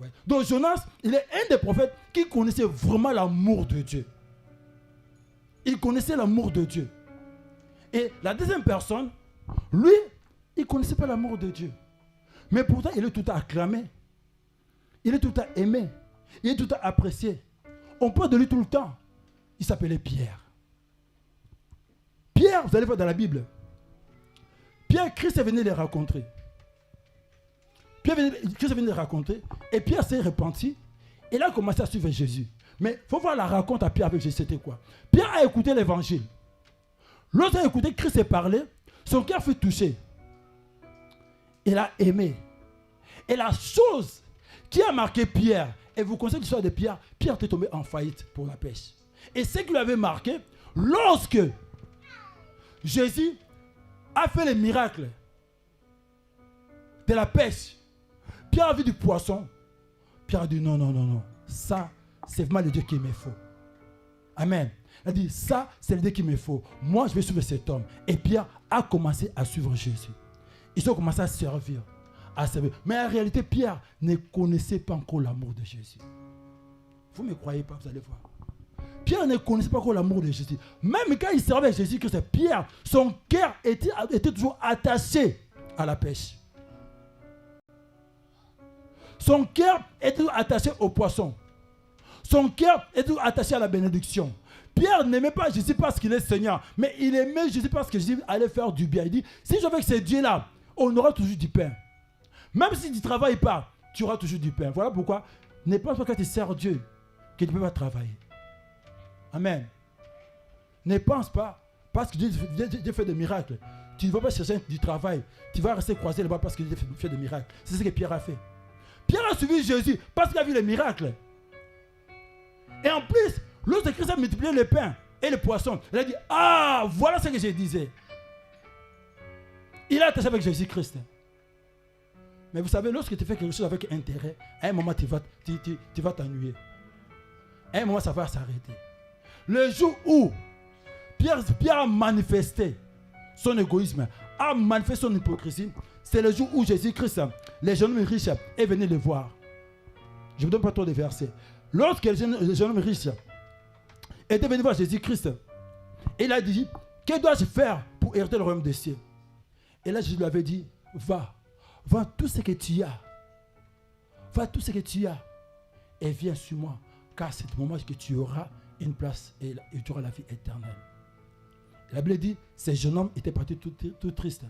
Ouais. Donc Jonas, il est un des prophètes qui connaissait vraiment l'amour de Dieu. Il connaissait l'amour de Dieu. Et la deuxième personne, lui, il ne connaissait pas l'amour de Dieu. Mais pourtant, il est tout à acclamé. Il est tout à aimé. Il est tout à apprécié. On parle de lui tout le temps. Il s'appelait Pierre. Pierre, vous allez voir dans la Bible. Pierre, Christ est venu les rencontrer. Christ est venu les rencontrer. Et Pierre s'est repenti. Et il a commencé à suivre Jésus. Mais il faut voir la raconte à Pierre avec Jésus. C'était quoi? Pierre a écouté l'évangile. Lorsqu'il a écouté Christ parler, son cœur fut touché. Il a aimé. Et la chose qui a marqué Pierre, et vous connaissez l'histoire de Pierre, Pierre était tombé en faillite pour la pêche. Et ce qui lui avait marqué, lorsque Jésus a fait les miracles de la pêche, Pierre a vu du poisson. Pierre a dit non, non, non, non. Ça, c'est vraiment le Dieu qui me faut. Amen. Il a dit, ça, c'est le Dieu qui me faut. Moi, je vais suivre cet homme. Et Pierre a commencé à suivre Jésus. Ils ont commencé à servir. Mais en réalité, Pierre ne connaissait pas encore l'amour de Jésus. Vous ne me croyez pas, vous allez voir. Pierre ne connaissait pas encore l'amour de Jésus. Même quand il servait Jésus, que c'est Pierre, son cœur était toujours attaché à la pêche. Son cœur était toujours attaché au poisson. Son cœur était toujours attaché à la bénédiction. Pierre n'aimait pas Jésus parce qu'il est Seigneur, mais il aimait Jésus parce que Jésus allait faire du bien. Il dit, si je vais avec ces dieux-là, on aura toujours du pain. Même si tu ne travailles pas, tu auras toujours du pain. Voilà pourquoi, n'est pas quand tu sers Dieu que tu ne peux pas travailler. Amen. Ne pense pas, parce que Dieu fait des miracles, tu ne vas pas chercher du travail. Tu vas rester croisé là-bas parce que Dieu fait des miracles. C'est ce que Pierre a fait. Pierre a suivi Jésus parce qu'il a vu les miracles. Et en plus, lorsque Christ a multiplié le pain et le poisson, il a dit, ah, voilà ce que je disais. Il a attaché avec Jésus-Christ. Mais vous savez, lorsque tu fais quelque chose avec intérêt, à un moment, tu vas t'ennuyer. À un moment, ça va s'arrêter. Le jour où Pierre a manifesté son égoïsme, a manifesté son hypocrisie, c'est le jour où Jésus-Christ, les jeunes hommes riches, est venu le voir. Je ne vous donne pas trop de versets. Lorsque les jeunes hommes riches étaient venus voir Jésus-Christ, il a dit, que dois-je faire pour hériter le royaume des cieux? Et là, Jésus lui avait dit, va, vends tout ce que tu as. Va tout ce que tu as et viens sur moi, car c'est le moment que tu auras une place et tu auras la vie éternelle. La Bible dit, ces jeunes hommes étaient partis tout tristes.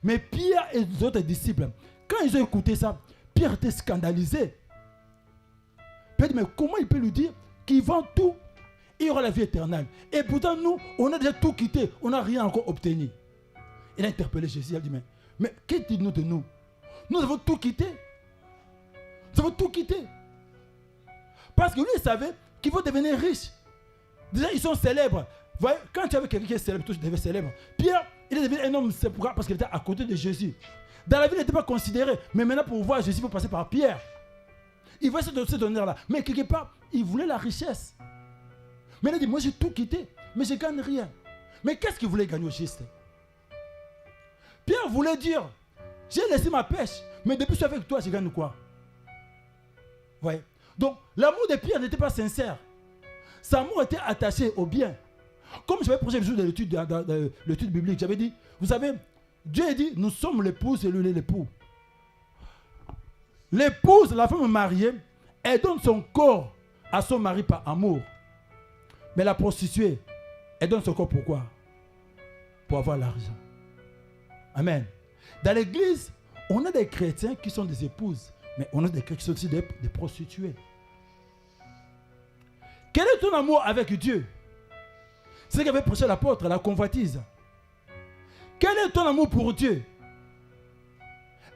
Mais Pierre et les autres disciples, quand ils ont écouté ça, Pierre était scandalisé. Pierre dit, mais comment il peut lui dire qu'il vend tout et il aura la vie éternelle? Et pourtant, nous, on a déjà tout quitté, on n'a rien encore obtenu. Il a interpellé Jésus, il a dit, mais que dites-nous de nous? Nous avons tout quitté. Nous avons tout quitté. Parce que lui, il savait qu'il faut devenir riche. Déjà, ils sont célèbres. Vous voyez, quand tu avais quelqu'un qui est célèbre, tu deviens célèbre. Pierre, il est devenu un homme, c'est pourquoi? Parce qu'il était à côté de Jésus. Dans la vie, il n'était pas considéré. Mais maintenant, pour voir Jésus, il faut passer par Pierre. Il voulait ce honneur-là. Mais quelque part, il voulait la richesse. Mais il a dit, moi, j'ai tout quitté, mais je ne gagne rien. Mais qu'est-ce qu'il voulait gagner au juste? Pierre voulait dire, j'ai laissé ma pêche, mais depuis que je suis avec toi, je gagne quoi? Vous voyez? Donc, l'amour de Pierre n'était pas sincère. Son amour était attaché au bien. Comme j'avais prêché le jour de l'étude biblique, j'avais dit, vous savez, Dieu a dit, nous sommes l'épouse et lui est l'époux. L'épouse, la femme mariée, elle donne son corps à son mari par amour. Mais la prostituée, elle donne son corps pourquoi? Pour avoir l'argent. Amen. Dans l'église, on a des chrétiens qui sont des épouses, mais on a des chrétiens qui sont aussi des prostituées. Quel est ton amour avec Dieu? C'est ce qu'avait prêché l'apôtre, la convoitise. Quel est ton amour pour Dieu?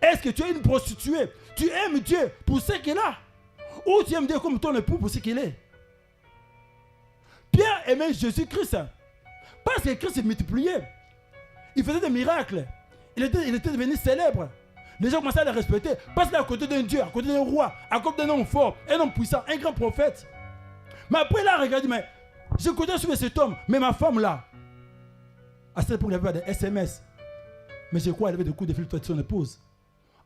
Est-ce que tu es une prostituée? Tu aimes Dieu pour ce qu'il a? Ou tu aimes Dieu comme ton époux pour ce qu'il est? Pierre aimait Jésus-Christ parce que Christ s'est multiplié. Il faisait des miracles. Il était devenu célèbre. Les gens commençaient à le respecter parce qu'il est à côté d'un Dieu, à côté d'un roi, à côté d'un homme fort, un homme puissant, un grand prophète. Mais après, il a regardé, mais je connais sur cet homme, mais ma femme là, à cette époque, il n'y avait pas de SMS. Mais je crois qu'elle avait des coups de fil de son épouse.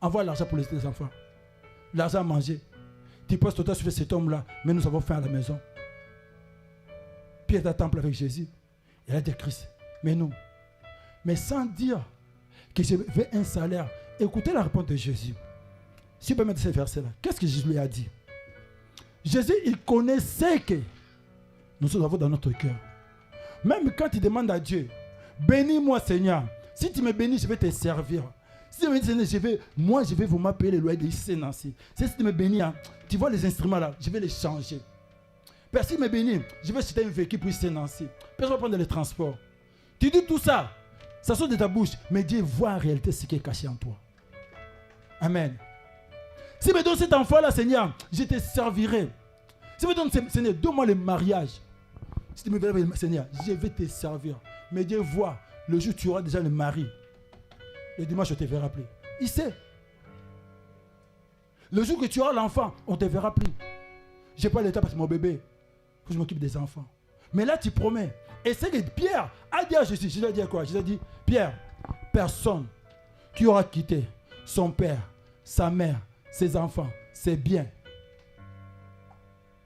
Envoie l'argent pour les enfants. L'argent à manger. Tu passes ton temps sur cet homme-là, mais nous avons faim à la maison. Pierre est à temple avec Jésus. Il a dit Christ, mais nous. Mais sans dire que je veux un salaire. Écoutez la réponse de Jésus. Si vous pouvez mettre ce verset-là, qu'est-ce que Jésus lui a dit? Jésus, il connaissait que nous avons dans notre cœur. Même quand il demande à Dieu, bénis-moi Seigneur. Si tu me bénis, je vais te servir. Si tu me bénis, je vais vous m'appeler le loyer de ici, Nancy. Si tu me bénis, hein, tu vois les instruments là, je vais les changer. Père, si tu me bénis, je vais acheter une véhicule pour ici, Nancy. Père, je vais prendre les transports. Tu dis tout ça, ça sort de ta bouche, mais Dieu voit en réalité ce qui est caché en toi. Amen. Si tu me donnes cet enfant-là, Seigneur, je te servirai. Si tu me donnes, Seigneur, donne-moi le mariage. Si tu me donnes, Seigneur, je vais te servir. Mais Dieu voit, le jour où tu auras déjà le mari, le dimanche, je te verrai plus. Il sait. Le jour que tu auras l'enfant, on ne te verra plus. Je n'ai pas le temps parce que mon bébé, il faut que je m'occupe des enfants. Mais là, tu promets. Et c'est que Pierre a dit à Jésus, je lui ai dit quoi? Je lui ai dit, Pierre, personne qui aura quitté son père, sa mère, ses enfants, ses biens,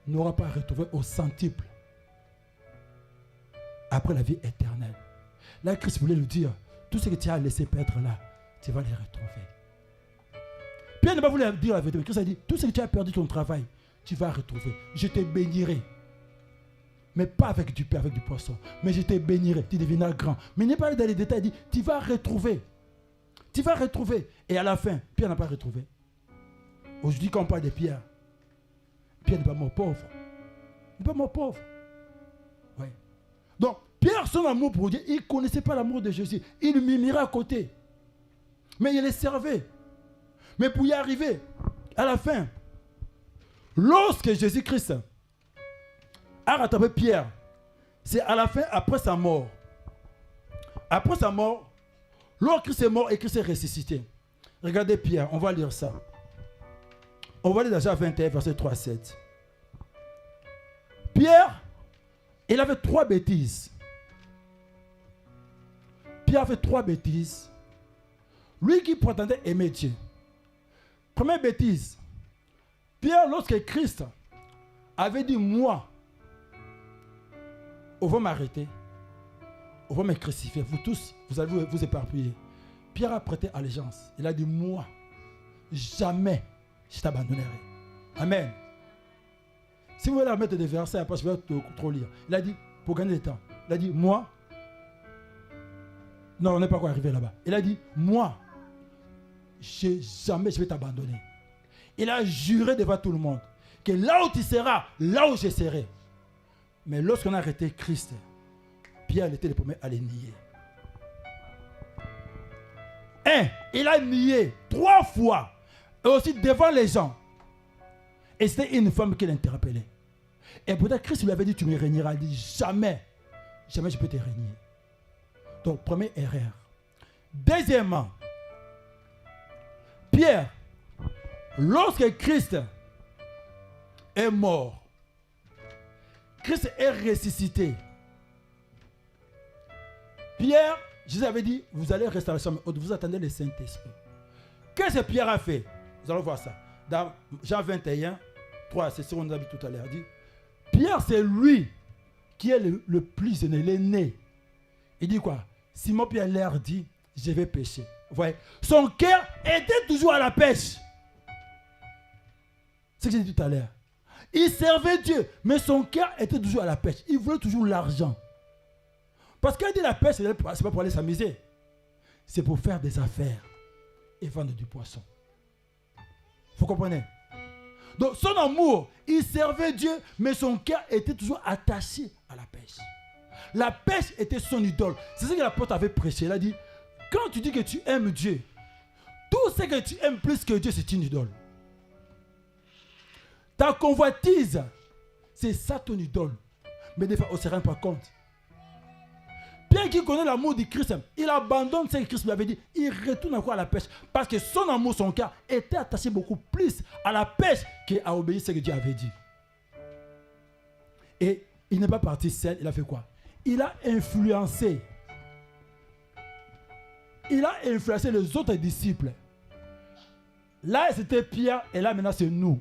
n'aura pas retrouvé au centuple après la vie éternelle. Là, Christ voulait lui dire, tout ce que tu as laissé perdre là, tu vas les retrouver. Pierre n'a pas voulu dire la vérité. Christ a dit, tout ce que tu as perdu ton travail, tu vas retrouver. Je te bénirai. Mais pas avec du pain, avec du poisson. Mais je te bénirai, tu deviendras grand. Mais il n'est pas allé dans les détails, il dit, tu vas retrouver. Tu vas retrouver. Et à la fin, Pierre n'a pas retrouvé. Aujourd'hui, quand on parle de Pierre, Pierre n'est pas mort pauvre. Il n'est pas mort pauvre. Ouais. Donc, Pierre, son amour pour Dieu, il ne connaissait pas l'amour de Jésus. Il mimirait à côté. Mais il les servait. Mais pour y arriver, à la fin, lorsque Jésus-Christ a rattrapé Pierre, c'est à la fin, après sa mort. Après sa mort, lorsque Christ est mort et Christ est ressuscité. Regardez Pierre, on va lire ça. On va lire déjà 21, verset 3 à 7. Pierre, il avait 3 bêtises. Pierre avait 3 bêtises. Lui qui prétendait aimer Dieu. Première bêtise. Pierre, lorsque Christ avait dit, moi, on va m'arrêter, on va me crucifier, vous tous, vous allez vous éparpiller. Pierre a prêté allégeance. Il a dit, moi, jamais je t'abandonnerai. Amen. Si vous voulez remettre des versets, après je vais trop lire. Il a dit, pour gagner du temps, il a dit, moi, non, on n'est pas encore arrivé là-bas. Il a dit, moi, jamais je vais t'abandonner. Il a juré devant tout le monde que là où tu seras, là où je serai. Mais lorsqu'on a arrêté Christ, Pierre était le premier à les nier. Il a nié 3 fois. Et aussi devant les gens. Et c'était une femme qui l'interpellait. Et peut-être Christ lui avait dit, tu me régneras. Il dit, jamais, jamais je peux te régner. Donc, première erreur. Deuxièmement, Pierre, lorsque Christ est mort, Christ est ressuscité. Pierre, Jésus avait dit, vous allez rester à la chambre haute, vous attendez le Saint-Esprit. Qu'est-ce que Pierre a fait? Nous allons voir ça. Dans Jean 21, 3, c'est ce qu'on a vu tout à l'heure. Dit, Pierre, c'est lui qui est le plus aîné, l'aîné. Il dit quoi? Simon Pierre leur dit, je vais pêcher. Vous voyez? Son cœur était toujours à la pêche. C'est ce que j'ai dit tout à l'heure. Il servait Dieu, mais son cœur était toujours à la pêche. Il voulait toujours l'argent. Parce qu'il dit la pêche, ce n'est pas pour aller s'amuser. C'est pour faire des affaires et vendre du poisson. Vous comprenez? Donc son amour, il servait Dieu, mais son cœur était toujours attaché à la pêche. La pêche était son idole. C'est ce que l'apôtre avait prêché. Il a dit, quand tu dis que tu aimes Dieu, tout ce que tu aimes plus que Dieu, c'est une idole. Ta convoitise, c'est ça ton idole. Mais des fois, on ne se rend pas compte. Pierre qui connaît l'amour de Christ, il abandonne ce que Christ lui avait dit. Il retourne encore à la pêche. Parce que son amour, son cœur, était attaché beaucoup plus à la pêche qu'à obéir à ce que Dieu avait dit. Et il n'est pas parti seul, il a fait quoi? Il a influencé. Il a influencé les autres disciples. Là, c'était Pierre, et là, maintenant, c'est nous.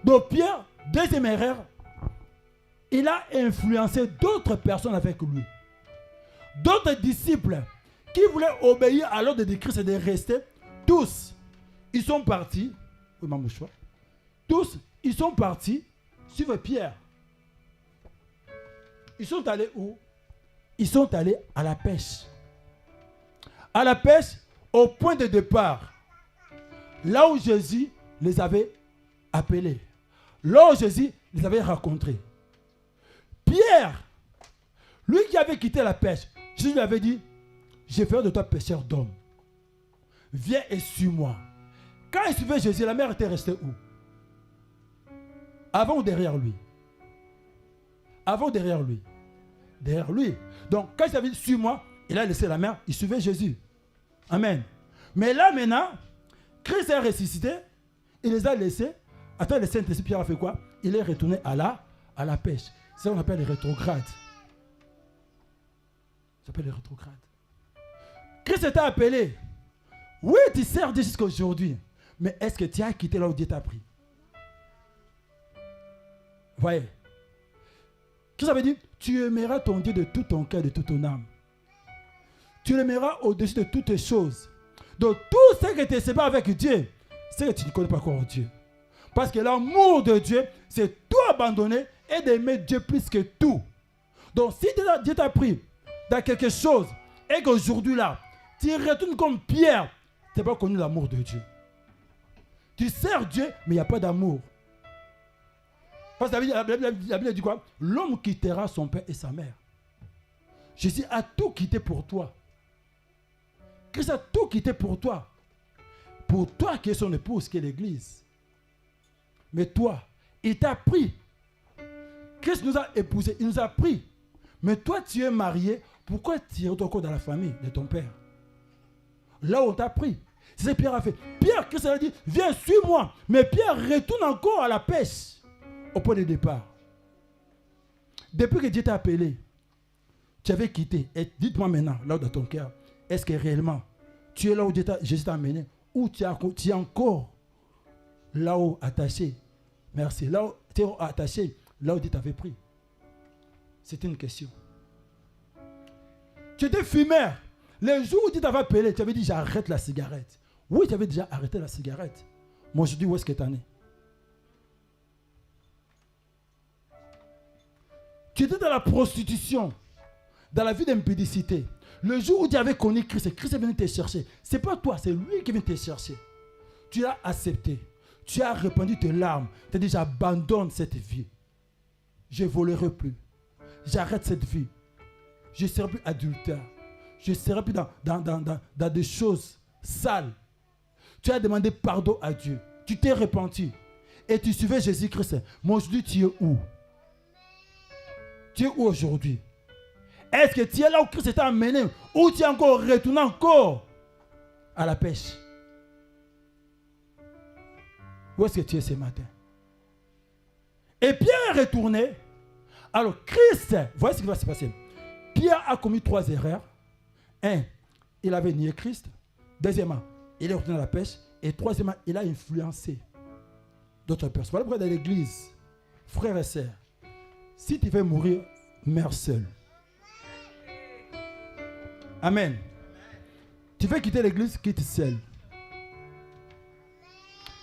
Donc, Pierre, deuxième erreur, il a influencé d'autres personnes avec lui. D'autres disciples qui voulaient obéir à l'ordre de Christ et de rester. Tous, ils sont partis. Oui, ma mouchoir. Tous, ils sont partis suivre Pierre. Ils sont allés où? Ils sont allés à la pêche. À la pêche, au point de départ. Là où Jésus les avait appelés. Là où Jésus les avait rencontrés. Pierre, lui qui avait quitté la pêche, Jésus lui avait dit, je ferai de toi pêcheur d'hommes. Viens et suis-moi. Quand il suivait Jésus, la mer était restée où? Avant ou derrière lui? Avant ou derrière lui? Derrière lui. Donc, quand il avait dit, suis-moi, il a laissé la mer, il suivait Jésus. Amen. Mais là, maintenant, Christ est ressuscité, il les a laissés. Attends, le Saint-Esprit, Pierre a fait quoi? Il est retourné à la pêche. C'est ce qu'on appelle les rétrogrades. Ça s'appelle les rétrogrades. Christ t'a appelé. Oui, tu sers Dieu jusqu'à aujourd'hui. Mais est-ce que tu as quitté là où Dieu t'a pris? Voyez. Christ avait dit, tu aimeras ton Dieu de tout ton cœur, de toute ton âme. Tu l'aimeras au-dessus de toutes choses. Donc tout ce que tu sépare avec Dieu, c'est que tu ne connais pas encore Dieu. Parce que l'amour de Dieu, c'est tout abandonner et d'aimer Dieu plus que tout. Donc si Dieu t'a pris dans quelque chose et qu'aujourd'hui là, tu retournes comme Pierre, tu n'as pas connu l'amour de Dieu. Tu sers Dieu, mais il n'y a pas d'amour. Parce que la Bible dit quoi? L'homme quittera son père et sa mère. Jésus a tout quitté pour toi. Christ a tout quitté pour toi. Pour toi qui es son épouse, qui est l'église. Mais toi, il t'a pris. Christ nous a épousés, il nous a pris. Mais toi, tu es marié. Pourquoi tu es encore dans la famille de ton père? Là où on t'a pris. C'est ce que Pierre a fait. Pierre, Christ a dit, viens, suis-moi. Mais Pierre retourne encore à la pêche. Au point de départ. Depuis que Dieu t'a appelé, tu avais quitté. Et dites-moi maintenant, là dans ton cœur, est-ce que réellement, tu es là où Jésus t'a amené, ou tu es encore là où attaché? Merci. Là où tu es attaché, là où Dieu t'avait pris. C'était une question. Tu étais fumeur. Le jour où Dieu t'avait appelé, tu avais dit j'arrête la cigarette. Oui, tu avais déjà arrêté la cigarette. Moi, je dis où est-ce que tu en es? Tu étais dans la prostitution, dans la vie d'impudicité. Le jour où tu avais connu Christ, Christ est venu te chercher. Ce n'est pas toi, c'est lui qui vient te chercher. Tu l'as accepté. Tu as répandu tes larmes. Tu as dit j'abandonne cette vie. Je ne volerai plus. J'arrête cette vie. Je ne serai plus adultère. Je ne serai plus dans des choses sales. Tu as demandé pardon à Dieu. Tu t'es repenti. Et tu suivais Jésus-Christ. Mais aujourd'hui, tu es où? Tu es où aujourd'hui? Est-ce que tu es là où Christ t'a amené? Ou tu es encore retourné encore à la pêche? Où est-ce que tu es ce matin? Et Pierre est retourné. Alors Christ, voyez ce qui va se passer. Pierre a commis 3 erreurs. 1, il avait nié Christ. Deuxièmement, il est retourné à la pêche. Et troisièmement, il a influencé d'autres personnes. Voilà pourquoi dans l'église, frères et sœurs, si tu veux mourir, meurs seul. Amen. Tu veux quitter l'église, quitte seul.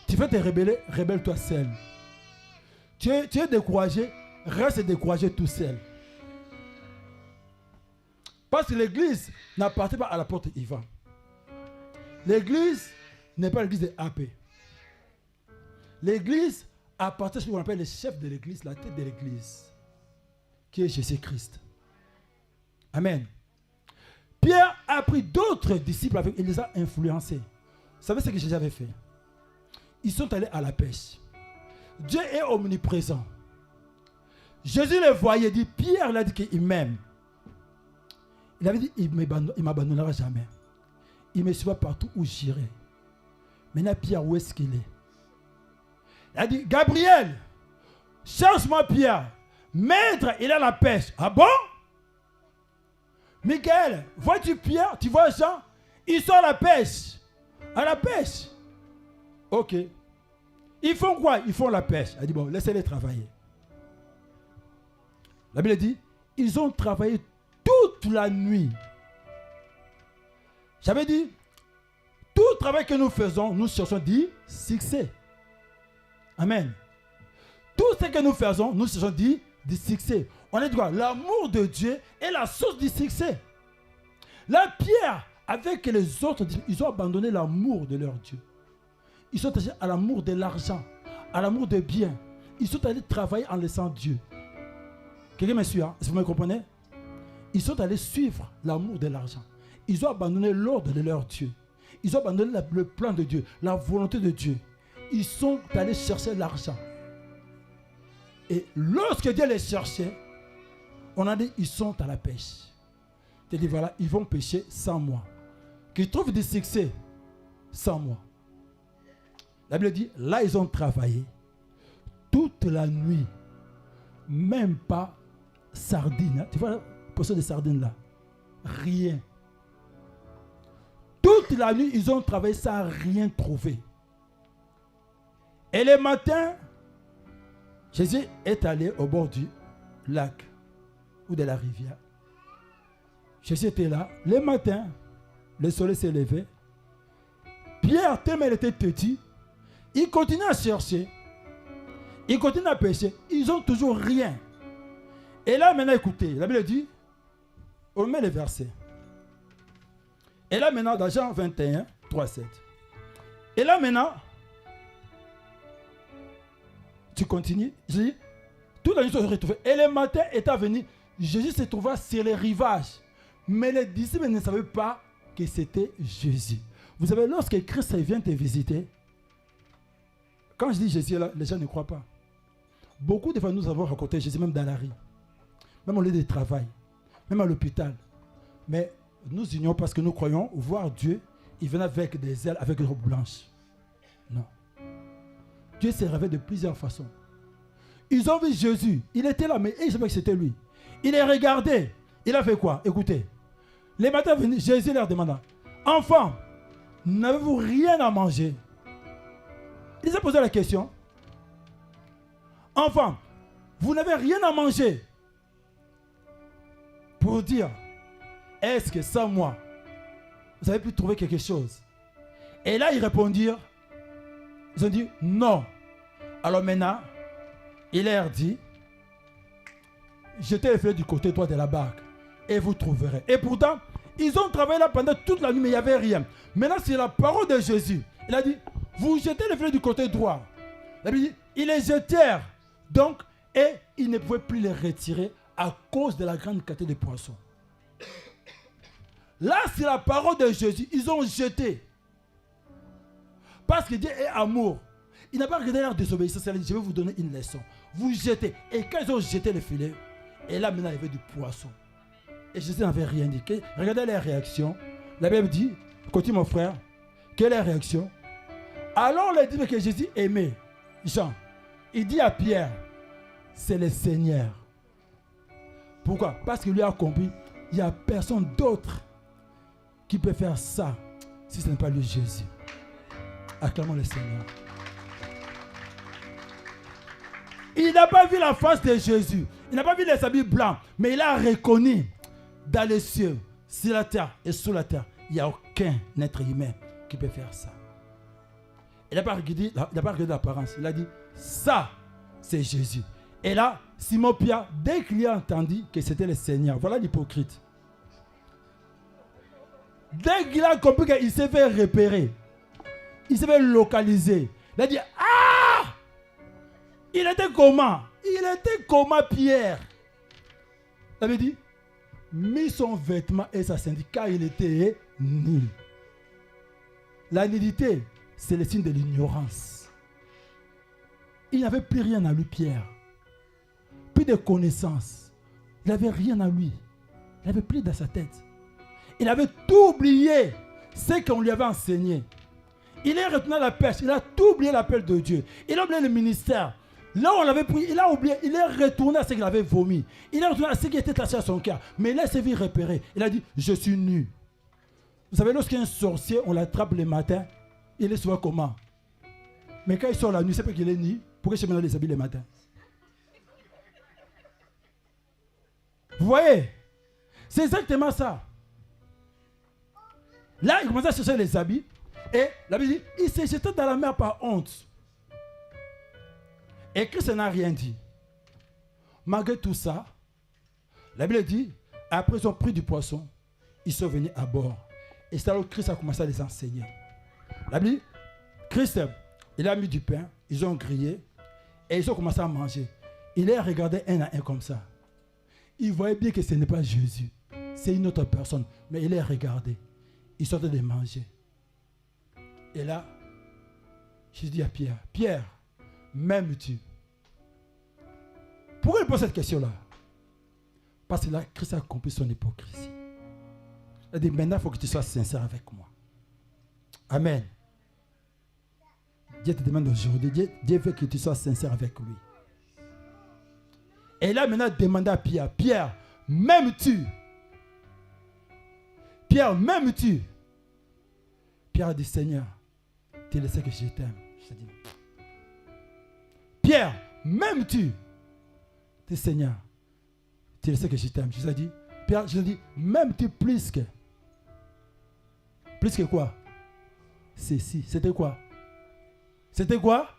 Tu veux te rebeller, rebelle-toi seul. Tu es découragé, reste découragé tout seul. Parce que l'église n'appartient pas à la porte Ivan. L'église n'est pas l'église de AP. L'église appartient à ce qu'on appelle le chef de l'église, la tête de l'église, qui est Jésus-Christ. Amen. Pierre a pris d'autres disciples avec, il les a influencés. Vous savez ce que Jésus avait fait? Ils sont allés à la pêche. Dieu est omniprésent. Jésus les voyait, dit, Pierre l'a dit qu'il m'aime. Il avait dit, il ne m'abandonnera jamais. Il me suivra partout où j'irai. Maintenant, Pierre, où est-ce qu'il est? Il a dit, Gabriel, Cherche-moi Pierre. Maître, il a la pêche. Ah bon? Michael, vois-tu Pierre? Tu vois Jean? Ils sont à la pêche. À la pêche. Ok. Ils font quoi? Ils font la pêche. Elle dit, bon, laissez-les travailler. La Bible dit, ils ont travaillé toute la nuit. J'avais dit, tout travail que nous faisons, nous cherchons du succès. Amen. Tout ce que nous faisons, nous cherchons du succès. On est quoi? L'amour de Dieu est la source du succès. La Pierre, avec les autres, ils ont abandonné l'amour de leur Dieu. Ils sont allés à l'amour de l'argent, à l'amour des biens. Ils sont allés travailler en laissant Dieu. Quelqu'un me suit, hein? Est-ce que vous me comprenez? Ils sont allés suivre l'amour de l'argent. Ils ont abandonné l'ordre de leur Dieu. Ils ont abandonné le plan de Dieu, la volonté de Dieu. Ils sont allés chercher l'argent. Et lorsque Dieu les cherchait, on a dit, ils sont à la pêche. Il dit, voilà, ils vont pêcher sans moi. Qu'ils trouvent du succès sans moi. La Bible dit, là, ils ont travaillé toute la nuit. Même pas sardines. Tu vois la poisson de sardines là? Rien. Toute la nuit, ils ont travaillé sans rien trouver. Et le matin, Jésus est allé au bord du lac ou de la rivière. Jésus était là. Le matin, le soleil s'est levé. Pierre, tellement il était petit, il continue à chercher. Il continue à pêcher. Ils n'ont toujours rien. Et là, maintenant, écoutez, la Bible dit, on met les versets. Et là, maintenant, dans Jean 21, 3, 7. Et là, maintenant, tu continues. Je dis, toute la nuit, ils se retrouvaient. Et le matin étant venu, Jésus se trouva sur les rivages. Mais les disciples ne savaient pas que c'était Jésus. Vous savez, lorsque Christ vient te visiter, quand je dis Jésus, là, les gens ne croient pas. Beaucoup de fois, nous avons rencontré Jésus même dans la rue, même au lieu de travail, même à l'hôpital. Mais nous ignorons parce que nous croyons voir Dieu, il venait avec des ailes, avec des robes blanches. Non. Dieu s'est révélé de plusieurs façons. Ils ont vu Jésus, il était là, mais ils ne savaient pas que c'était lui. Il les regardait. Il a fait quoi? Écoutez. Les matins venus, Jésus leur demanda, enfants, n'avez-vous rien à manger? Il s'est posé la question. Enfants, vous n'avez rien à manger. Pour dire, est-ce que sans moi, vous avez pu trouver quelque chose? Et là, ils répondirent, ils ont dit, non. Alors maintenant, il leur dit, jetez les filets du côté droit de la barque et vous trouverez. Et pourtant, ils ont travaillé là pendant toute la nuit, mais il n'y avait rien. Maintenant, c'est la parole de Jésus. Il a dit, vous jetez les filets du côté droit. Il a dit, ils les jetèrent. Donc, et ils ne pouvaient plus les retirer à cause de la grande quantité de poissons. Là, c'est la parole de Jésus. Ils ont jeté. Parce que Dieu est amour. Il n'a pas regardé leur désobéissance. Il a dit, je vais vous donner une leçon. Vous jetez. Et quand ils ont jeté le filet, et là maintenant il y avait du poisson. Et Jésus n'avait rien dit. Regardez les réactions. La Bible dit, continue mon frère, quelle est la réaction? Alors on dit que Jésus aimait Jean. Il dit à Pierre, c'est le Seigneur. Pourquoi? Parce qu'il lui a compris, il n'y a personne d'autre qui peut faire ça si ce n'est pas lui Jésus. Acclamons le Seigneur. Il n'a pas vu la face de Jésus. Il n'a pas vu les habits blancs. Mais il a reconnu dans les cieux, sur la terre et sous la terre, il n'y a aucun être humain qui peut faire ça. Il n'a pas regardé l'apparence. Il a dit, ça, c'est Jésus. Et là, Simon Pierre, dès qu'il a entendu que c'était le Seigneur, voilà l'hypocrite. Dès qu'il a compris qu'il s'est fait repérer, il s'est fait localiser, il a dit, ah! Il était comment? Il était comment Pierre? Il avait dit, mis son vêtement et sa ceinture car il était nu. La nudité, c'est le signe de l'ignorance. Il n'avait plus rien à lui, Pierre. Plus de connaissances. Il n'avait rien à lui. Il n'avait plus dans sa tête. Il avait tout oublié, ce qu'on lui avait enseigné. Il est retourné à la pêche. Il a tout oublié l'appel de Dieu. Il a oublié le ministère. Là où on l'avait pris, il a oublié, il est retourné à ce qu'il avait vomi. Il est retourné à ce qui était taché à son cœur. Mais il s'est vu repérer. Il a dit, je suis nu. Vous savez, lorsqu'un sorcier, on l'attrape le matin, il est souvent comment? Mais quand il sort la nuit, c'est pas qu'il est nu. Pourquoi je mets dans les habits le matin? Vous voyez? C'est exactement ça. Là, il commence à chercher les habits. Et la Bible dit, il s'est jeté dans la mer par honte. Et Christ n'a rien dit. Malgré tout ça, la Bible dit, après ils ont pris du poisson, ils sont venus à bord. Et c'est alors que Christ a commencé à les enseigner. La Bible dit, Christ, il a mis du pain, ils ont grillé, et ils ont commencé à manger. Il les regardait un à un comme ça. Il voyait bien que ce n'est pas Jésus, c'est une autre personne. Mais il les regardait. Ils sortaient de manger. Et là, je dis à Pierre, Pierre, m'aimes-tu? Pourquoi il pose cette question-là? Parce que là, Christ a compris son hypocrisie. Il a dit, maintenant, il faut que tu sois sincère avec moi. Amen. Dieu te demande aujourd'hui, Dieu veut que tu sois sincère avec lui. Et là, maintenant, demandez à Pierre, Pierre, m'aimes-tu? Pierre, m'aimes-tu? Pierre a dit, Seigneur, tu le sais que je t'aime. Je dis, Pierre, m'aimes-tu? Tu dis, Seigneur, tu le sais que je t'aime. Je lui ai dit, Pierre, je lui ai dit, m'aimes-tu plus que? Plus que quoi? Ceci. C'était quoi? C'était quoi?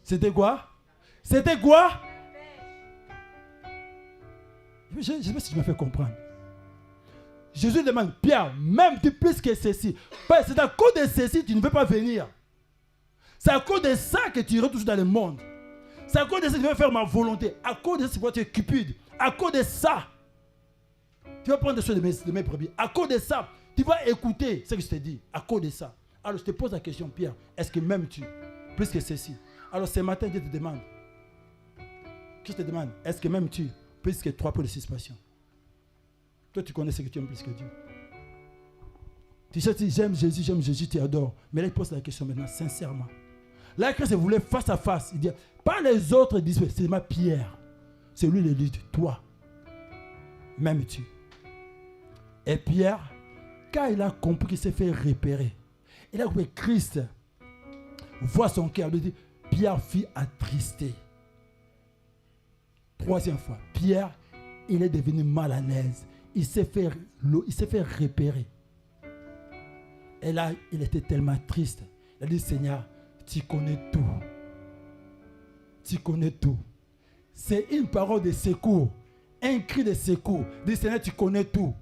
C'était quoi? C'était quoi? Je ne sais pas si tu m'as fait comprendre. Jésus demande, Pierre, m'aimes-tu plus que ceci? C'est à cause de ceci que tu ne veux pas venir. C'est à cause de ça que tu retournes dans le monde. C'est à cause de ça que tu veux faire ma volonté. À cause de ça que tu es cupide. À cause de ça, tu vas prendre soin de mes brebis. À cause de ça, tu vas écouter ce que je te dis. À cause de ça. Alors je te pose la question, Pierre, est-ce que m'aimes-tu plus que ceci? Alors ce matin, Dieu te demande. Qui te demande, est-ce que m'aimes-tu plus que 3 pots de 6 passions? Toi, tu connais ce que tu aimes plus que Dieu. Tu sais, j'aime Jésus, tu adores. Mais là, il pose la question maintenant, sincèrement. Là, Christ voulait face à face. Il dit, pas les autres disent, c'est ma Pierre. C'est lui le leader, toi. M'aimes-tu? Et Pierre, quand il a compris qu'il s'est fait repérer, il a compris Christ voit son cœur. Il dit, Pierre fut attristé. 3e fois, Pierre, il est devenu mal à l'aise. Il s'est fait repérer. Et là, il était tellement triste. Il a dit, Seigneur, tu connais tout. Tu connais tout. C'est une parole de secours. Un cri de secours. Il dit, Seigneur, tu connais tout.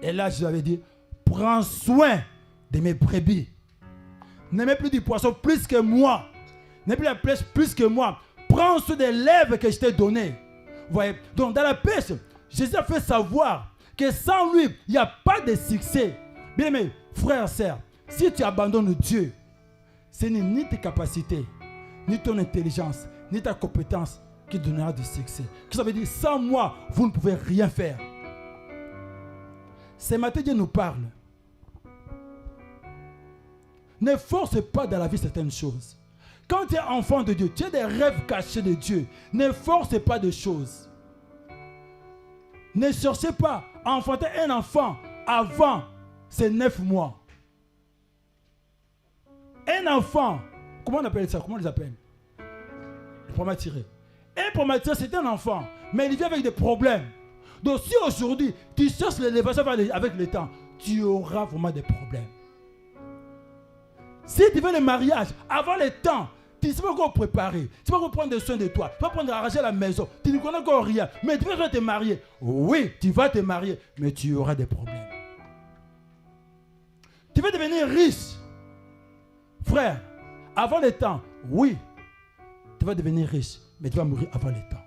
Et là, je lui avais dit, prends soin de mes brebis. N'aimez plus du poisson plus que moi. N'aimez plus la pêche plus que moi. Prends soin des lèvres que je t'ai données. Vous voyez? Donc, dans la pêche, Jésus a fait savoir que sans lui, il n'y a pas de succès. Bien aimé, frère et sœur, si tu abandonnes Dieu, ce n'est ni tes capacités, ni ton intelligence, ni ta compétence qui donnera du succès. Ça veut dire, sans moi, vous ne pouvez rien faire. Ce matin, Dieu nous parle. Ne force pas dans la vie certaines choses. Quand tu es enfant de Dieu, tu as des rêves cachés de Dieu. Ne force pas de choses. Ne cherchez pas à enfanter un enfant avant ses 9 mois. Un enfant, comment on appelle ça? Comment on les appelle? Les prématurés. Un prématuré, c'est un enfant, mais il vit avec des problèmes. Donc si aujourd'hui, tu cherches l'élévation avec le temps, tu auras vraiment des problèmes. Si tu veux le mariage, avant le temps, tu ne sais pas encore préparer. Tu ne sais pas encore prendre soin de toi. Tu vas prendre arranger la maison. Tu ne connais encore rien. Mais tu vas te marier. Oui, tu vas te marier. Mais tu auras des problèmes. Tu veux devenir riche. Frère, avant le temps, oui, tu vas devenir riche. Mais tu vas mourir avant le temps.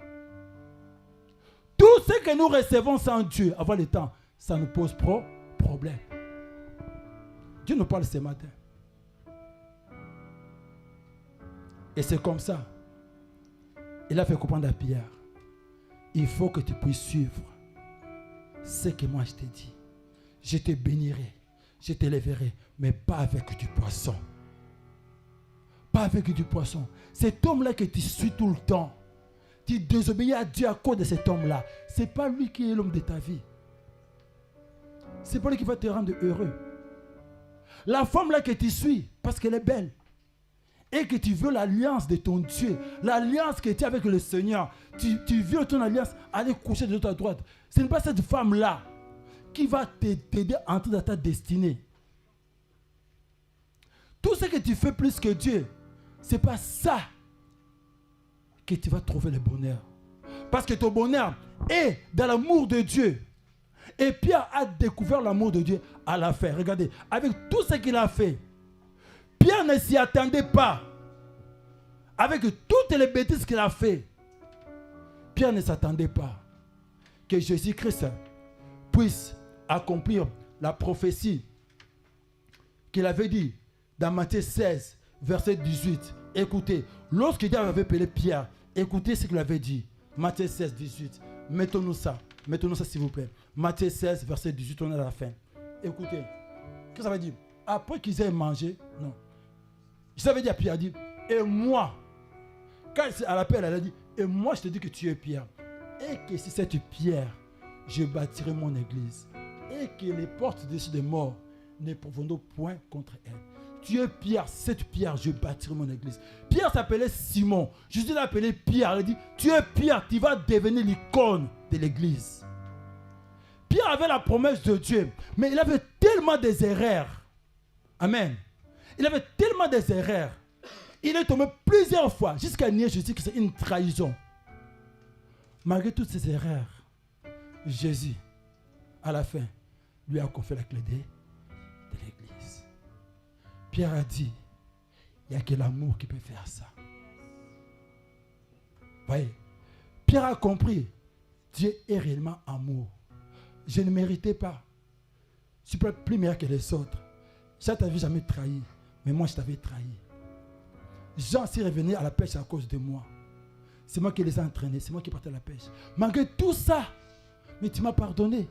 Tout ce que nous recevons sans Dieu avant le temps, ça nous pose problème. Dieu nous parle ce matin. Et c'est comme ça. Il a fait comprendre à Pierre. Il faut que tu puisses suivre ce que moi je t'ai dit. Je te bénirai, je t'élèverai, mais pas avec du poisson. pas avec du poisson. Cet homme-là que tu suis tout le temps, tu désobéis à Dieu à cause de cet homme-là. Ce n'est pas lui qui est l'homme de ta vie. Ce n'est pas lui qui va te rendre heureux. La femme-là que tu suis, parce qu'elle est belle, et que tu veux l'alliance de ton Dieu, l'alliance que tu as avec le Seigneur, tu veux ton alliance aller coucher de l'autre à droite. Ce n'est pas cette femme-là qui va t'aider à entrer dans ta destinée. Tout ce que tu fais plus que Dieu, ce n'est pas ça que tu vas trouver le bonheur. Parce que ton bonheur est dans l'amour de Dieu. Et Pierre a découvert l'amour de Dieu à la fin. Regardez, avec tout ce qu'il a fait, Pierre ne s'y attendait pas. Avec toutes les bêtises qu'il a fait, Pierre ne s'attendait pas que Jésus-Christ puisse accomplir la prophétie qu'il avait dit dans Matthieu 16, verset 18. Écoutez, lorsque Dieu avait appelé Pierre, écoutez ce qu'il avait dit. Matthieu 16, 18. Mettons-nous ça s'il vous plaît. Matthieu 16, verset 18, on est à la fin. Écoutez, qu'est-ce que ça veut dire? Après qu'ils aient mangé, non. Ça veut dire, Pierre a dit, et moi, quand à l'appel, elle a dit, et moi je te dis que tu es Pierre. Et que si cette pierre, je bâtirai mon église. Et que les portes des morts ne prévaudront point contre elle. Tu es Pierre, cette pierre, je bâtirai mon église. Pierre s'appelait Simon. Jésus l'a appelé Pierre. Il a dit, tu es Pierre, tu vas devenir l'icône de l'église. Pierre avait la promesse de Dieu, mais il avait tellement des erreurs. Amen. Il avait tellement des erreurs. Il est tombé plusieurs fois jusqu'à nier Jésus que c'est une trahison. Malgré toutes ces erreurs, Jésus, à la fin, lui a confié la clé de l'église. Pierre a dit, il n'y a que l'amour qui peut faire ça. Voyez, Pierre a compris, Dieu est réellement amour. Je ne méritais pas. Je suis plus meilleur que les autres. Je ne t'avais jamais trahi, mais moi je t'avais trahi. Jean s'est revenu à la pêche à cause de moi. C'est moi qui les ai entraînés, c'est moi qui partais à la pêche. Malgré tout ça, mais tu m'as pardonné.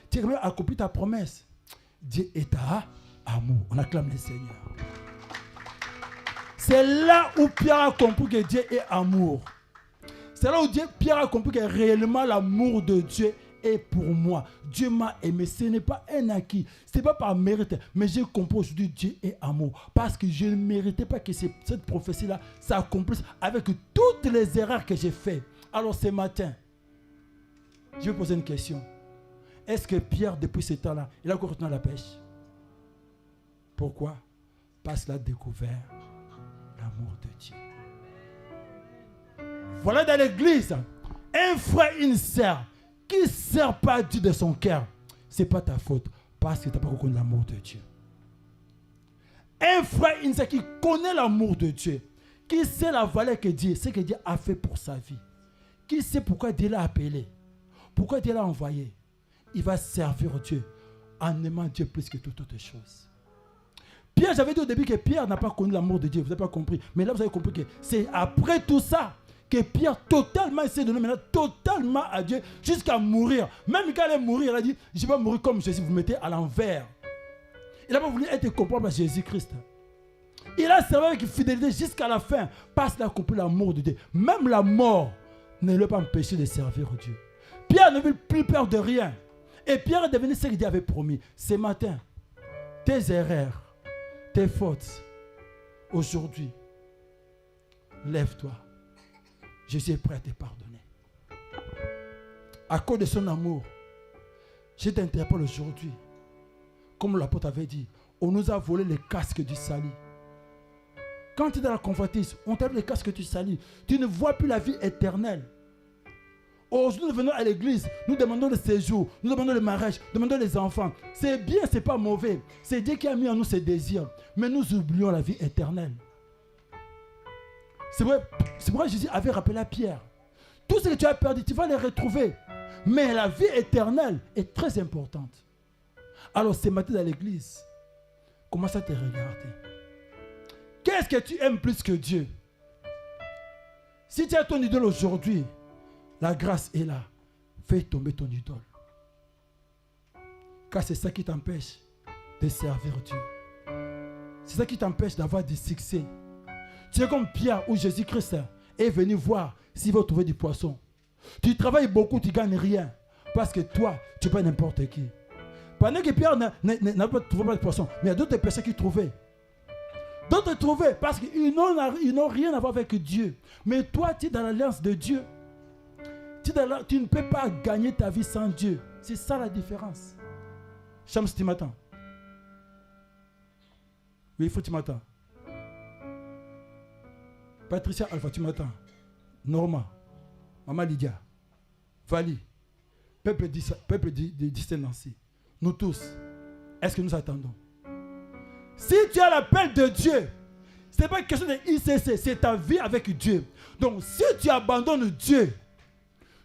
Tu as même accompli ta promesse. Dieu est à amour. On acclame le Seigneur. C'est là où Pierre a compris que Dieu est amour. C'est là où Pierre a compris que réellement l'amour de Dieu est pour moi. Dieu m'a aimé. Ce n'est pas un acquis. Ce n'est pas par mérite. Mais j'ai compris aujourd'hui Dieu est amour. Parce que je ne méritais pas que cette prophétie-là s'accomplisse avec toutes les erreurs que j'ai faites. Alors ce matin, je vais poser une question. Est-ce que Pierre, depuis ce temps-là, il a encore retenu la pêche? Pourquoi? Parce qu'il a découvert l'amour de Dieu. Voilà dans l'église, un frère, une sœur qui ne sert pas Dieu de son cœur. Ce n'est pas ta faute, parce que tu n'as pas reconnu l'amour de Dieu. Un frère, une sœur qui connaît l'amour de Dieu, qui sait la valeur que Dieu, ce que Dieu a fait pour sa vie, qui sait pourquoi Dieu l'a appelé, pourquoi Dieu l'a envoyé, il va servir Dieu en aimant Dieu plus que toute autre chose. Pierre, j'avais dit au début que Pierre n'a pas connu l'amour de Dieu, vous n'avez pas compris. Mais là, vous avez compris que c'est après tout ça que Pierre totalement essaie de donner totalement à Dieu jusqu'à mourir. Même quand il est mourir, il a dit, je vais mourir comme Jésus, vous mettez à l'envers. Il n'a pas voulu être comparable à Jésus-Christ. Il a servi avec fidélité jusqu'à la fin parce qu'il a compris l'amour de Dieu. Même la mort ne lui a pas empêché de servir Dieu. Pierre n'avait plus peur de rien. Et Pierre est devenu ce que Dieu avait promis. Ce matin, tes erreurs, tes fautes, aujourd'hui, lève-toi. Jésus est prêt à te pardonner. À cause de son amour, je t'interpelle aujourd'hui. Comme l'apôtre avait dit, on nous a volé les casques du salut. Quand tu es dans la convoitise, on t'a donné les casques du salut. Tu ne vois plus la vie éternelle. Aujourd'hui, nous venons à l'église, nous demandons le séjour, nous demandons le mariage, nous demandons les enfants. C'est bien, ce n'est pas mauvais. C'est Dieu qui a mis en nous ces désirs. Mais nous oublions la vie éternelle. C'est vrai, c'est pourquoi Jésus avait rappelé à Pierre. Tout ce que tu as perdu, tu vas les retrouver. Mais la vie éternelle est très importante. Alors ce matin dans l'église, commence à te regarder. Qu'est-ce que tu aimes plus que Dieu? Si tu as ton idole aujourd'hui, la grâce est là. Fais tomber ton idole. Car c'est ça qui t'empêche de servir Dieu. C'est ça qui t'empêche d'avoir du succès. Tu es comme Pierre ou Jésus-Christ est venu voir s'il va trouver du poisson. Tu travailles beaucoup, tu ne gagnes rien. Parce que toi, tu n'es pas n'importe qui. Pendant que Pierre n'a pas trouvé de poisson, mais il y a d'autres personnes qui trouvaient. D'autres trouvaient parce qu'ils n'ont rien à voir avec Dieu. Mais toi, tu es dans l'alliance de Dieu. Tu ne peux pas gagner ta vie sans Dieu. C'est ça la différence. Shams, tu m'attends? Oui, il faut que tu m'attends. Patricia Alpha, tu m'attends? Norma, Maman Lydia, Vali, peuple de Nancy, nous tous, est-ce que nous attendons? Si tu as l'appel de Dieu, ce n'est pas une question de ICC, c'est ta vie avec Dieu. Donc si tu abandonnes Dieu,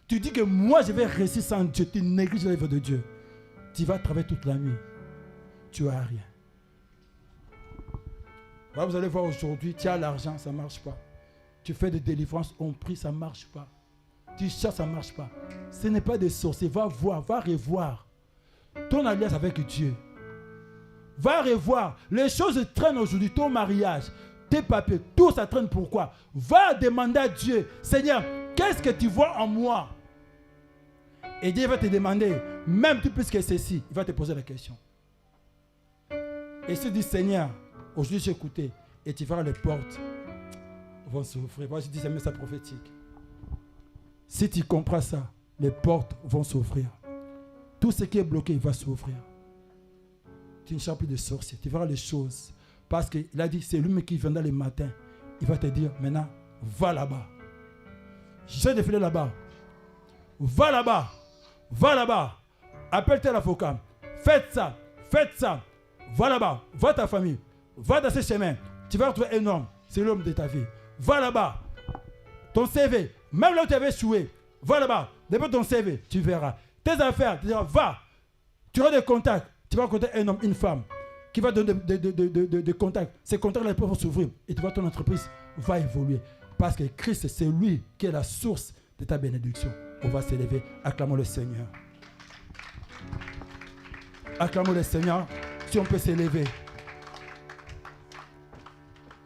tu dis que moi je vais réussir sans Dieu, tu négliges l'œuvre de Dieu, tu vas travailler toute la nuit, tu n'as rien. Là, vous allez voir aujourd'hui, tu as l'argent, ça ne marche pas. Tu fais des délivrances, on prie, ça ne marche pas. Tu cherches, ça ne marche pas. Ce n'est pas des sorciers. Va voir, va revoir ton alliance avec Dieu. Va revoir. Les choses traînent aujourd'hui. Ton mariage, tes papiers, tout ça traîne. Pourquoi? Va demander à Dieu, Seigneur, qu'est-ce que tu vois en moi? Et Dieu va te demander, même plus que ceci, il va te poser la question. Et si tu dis, Seigneur, aujourd'hui j'ai écouté, et tu verras les portes vont s'ouvrir. Moi je dis, c'est un message prophétique. Si tu comprends ça, les portes vont s'ouvrir. Tout ce qui est bloqué va s'ouvrir. Tu ne cherches plus de sorcier. Tu verras les choses. Parce qu'il a dit, c'est lui qui viendra le matin. Il va te dire, maintenant, va là-bas. J'ai défilé là-bas. Va là-bas. Va là-bas. Appelle tel avocat. Faites ça. Faites ça. Va là-bas. Va ta famille. Va dans ce chemin. Tu vas retrouver un homme. C'est l'homme de ta vie. Va là-bas. Ton CV. Même là où tu avais échoué. Va là-bas. Depuis ton CV, tu verras. Tes affaires, tu diras, va. Tu auras des contacts. Tu vas rencontrer un homme, une femme qui va donner des contacts. Ces contacts-là peuvent s'ouvrir. Et tu vois, ton entreprise va évoluer. Parce que Christ, c'est lui qui est la source de ta bénédiction. On va s'élever. Acclamons le Seigneur. Acclamons le Seigneur. Si on peut s'élever.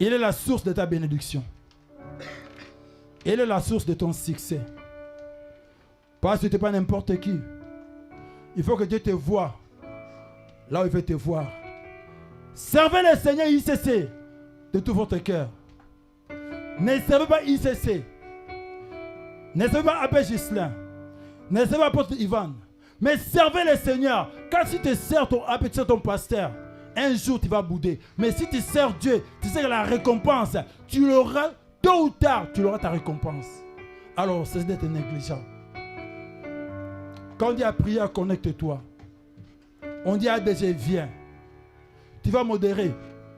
Il est la source de ta bénédiction. Il est la source de ton succès. Parce que tu n'es pas n'importe qui. Il faut que Dieu te voie là où il veut te voir. Servez le Seigneur ICC de tout votre cœur. Ne servez pas ICC. Ne servez pas Abbé Ghislain. Ne servez pas Apôtre Ivan. Mais servez le Seigneur. Car si tu sers ton abbé, tu sers ton pasteur, un jour tu vas bouder. Mais si tu sers Dieu, tu sais que la récompense, tu l'auras tôt ou tard, tu auras ta récompense. Alors, cesse d'être négligent. Quand on dit à prier, connecte-toi. On dit à ADG, viens. Tu vas modérer.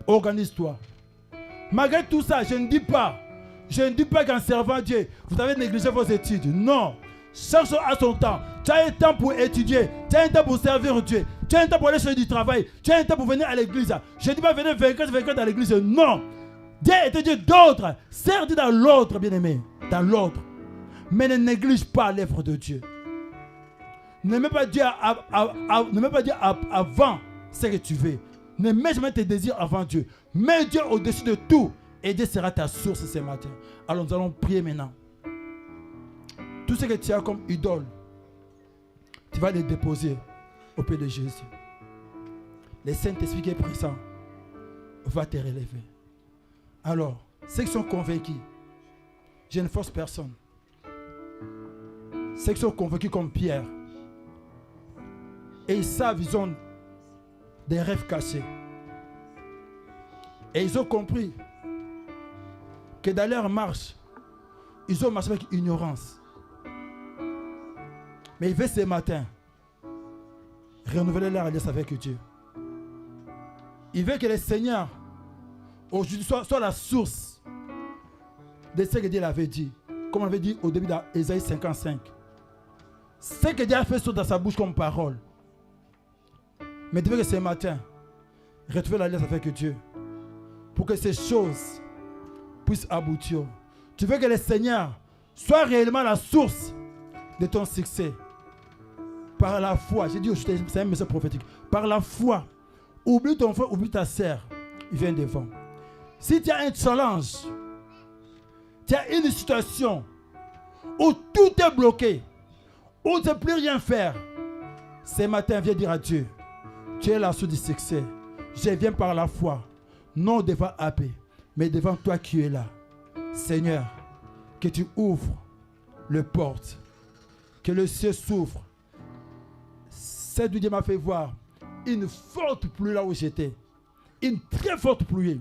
Organise-toi. Malgré tout ça, je ne dis pas qu'en servant Dieu, vous avez négligé vos études. Non. Chaque chose a son temps. Tu as un temps pour étudier. Tu as un temps pour servir Dieu. Tu as un temps pour aller chercher du travail. Tu as un temps pour venir à l'église. Je ne dis pas venir 24 à l'église. Non. Dieu est Dieu d'autres. Sers Dieu dans l'autre, bien-aimé. Dans l'autre. Mais ne néglige pas l'œuvre de Dieu. Ne mets pas Dieu avant ce que tu veux. Ne mets jamais tes désirs avant Dieu. Mets Dieu au-dessus de tout. Et Dieu sera ta source ce matin. Alors nous allons prier maintenant. Tout ce que tu as comme idole, tu vas les déposer au pied de Jésus. Le Saint-Esprit qui est présent va te relever. Alors, ceux qui sont convaincus, je ne force personne. Ceux qui sont convaincus comme Pierre, et ils savent, ils ont des rêves cachés. Et ils ont compris que dans leur marche, ils ont marché avec ignorance. Mais ils veulent ce matin renouveler leur alliance avec Dieu. Ils veulent que le Seigneur aujourd'hui soit la source de ce que Dieu avait dit. Comme on avait dit au début d'Ésaïe 55. Ce que Dieu a fait dans sa bouche comme parole. Mais tu veux que ce matin, retrouver l'alliance avec Dieu. Pour que ces choses puissent aboutir. Tu veux que le Seigneur soit réellement la source de ton succès. Par la foi. J'ai dit, c'est un message prophétique. Par la foi. Oublie ton frère, oublie ta sœur. Il vient devant. Si tu as un challenge, tu as une situation où tout est bloqué, où tu ne peux plus rien faire, ce matin, viens dire à Dieu, tu es la source du succès. Je viens par la foi, non devant Abbé, mais devant toi qui es là. Seigneur, que tu ouvres les portes, que le ciel s'ouvre. Cette nuit, Dieu m'a fait voir une forte pluie là où j'étais, une très forte pluie.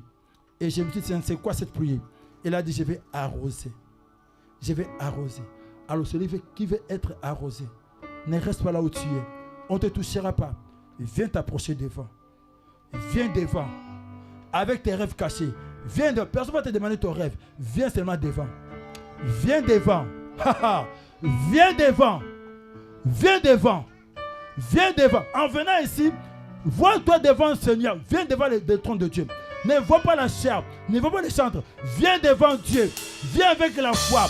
Et je me suis dit, c'est quoi cette pluie? Il a dit, je vais arroser. Je vais arroser. Alors celui qui veut être arrosé, ne reste pas là où tu es. On ne te touchera pas. Viens t'approcher devant. Viens devant. Avec tes rêves cachés. Viens devant. Personne ne va te demander ton rêve. Viens seulement devant. Viens devant. Viens devant. Viens devant. Viens devant. En venant ici, vois-toi devant le Seigneur. Viens devant le trône de Dieu. Ne vois pas la chair. Ne vois pas les chantres. Viens devant Dieu. Viens avec la foi.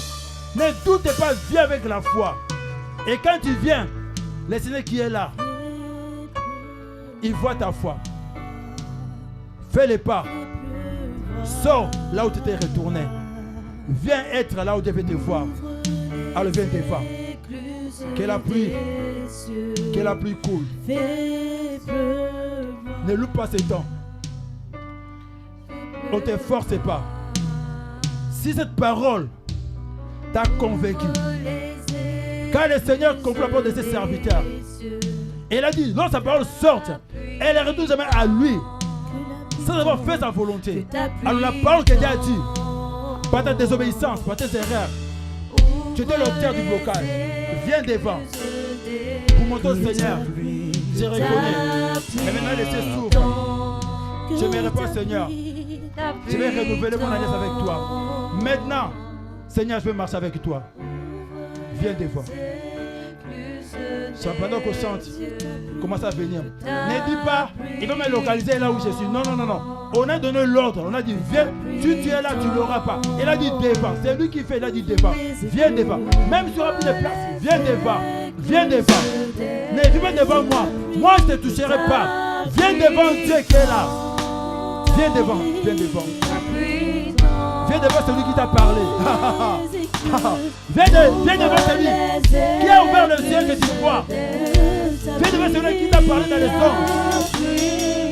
Ne doute pas. Viens avec la foi. Et quand tu viens, le Seigneur qui est là, il voit ta foi. Fais les pas. Sors là où tu t'es retourné. Viens être là où Dieu veut te voir. Alors viens devant. Que la pluie coule. Ne loupe pas ce temps. On ne te force pas. Si cette parole t'a convaincu, quand le Seigneur comprend la parole de ses serviteurs, il a dit, lorsque sa parole sorte, elle ne retourne jamais à lui, sans avoir fait sa volonté. Alors la parole que Dieu a dit, par ta désobéissance, par tes erreurs, tu étais l'auteur du blocage. Viens devant. Pour montrer au Seigneur, je reconnais. Et maintenant le ciel s'ouvre. Je ne me réponds, Seigneur. Je vais renouveler mon alliance avec toi. Maintenant, Seigneur, je vais marcher avec toi. Viens devant. Pendant qu'on chante, commence à venir. Ne dis pas, il va me localiser là où je suis. Non, non, non, non. On a donné l'ordre. On a dit, viens. Si tu es là, tu ne l'auras pas. Il a dit devant. C'est lui qui fait, il a dit devant. Viens devant. Même si tu n'auras plus de place, viens devant. Viens devant. Ne viens pas devant moi. Moi, je ne te toucherai pas. Viens devant Dieu qui est là. Viens devant. Viens devant. Viens devant celui qui t'a parlé. Viens devant celui qui a ouvert le ciel que tu vois. Viens devant celui qui t'a parlé dans les songes.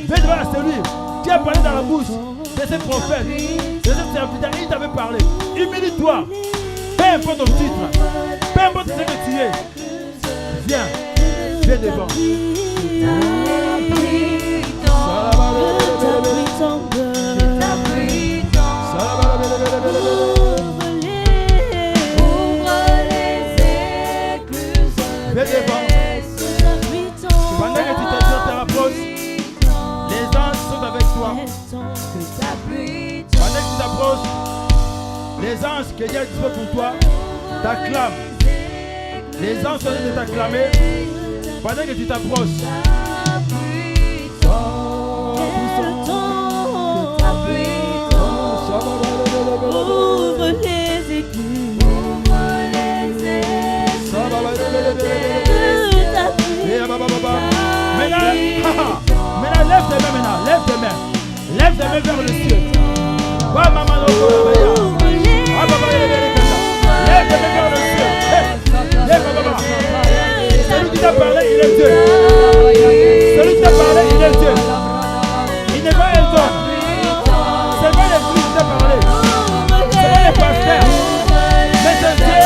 Viens devant celui qui a parlé dans la bouche de ses prophètes, de ses serviteurs. Il t'avait parlé. Humilie-toi. Peu importe ton titre. Peu importe ce que tu es. Viens. Viens devant. Viens devant. Pendant que tu te rapproches, les anges sont avec toi. Pendant que tu t'approches, les anges que Dieu a disposés pour toi t'acclament. Les anges sont en train de t'acclamer pendant que tu t'approches. Ouvre les écluses. Maintenant, lève tes mains maintenant, lève tes mains. Lève tes mains vers le ciel. Lève tes mains vers le ciel. Celui qui t'a parlé, il est Dieu. Celui qui t'a parlé, il est Dieu. Il n'est pas un homme. C'est pas l'esprit qui t'a parlé. C'est pas les pasteurs. Mais c'est Dieu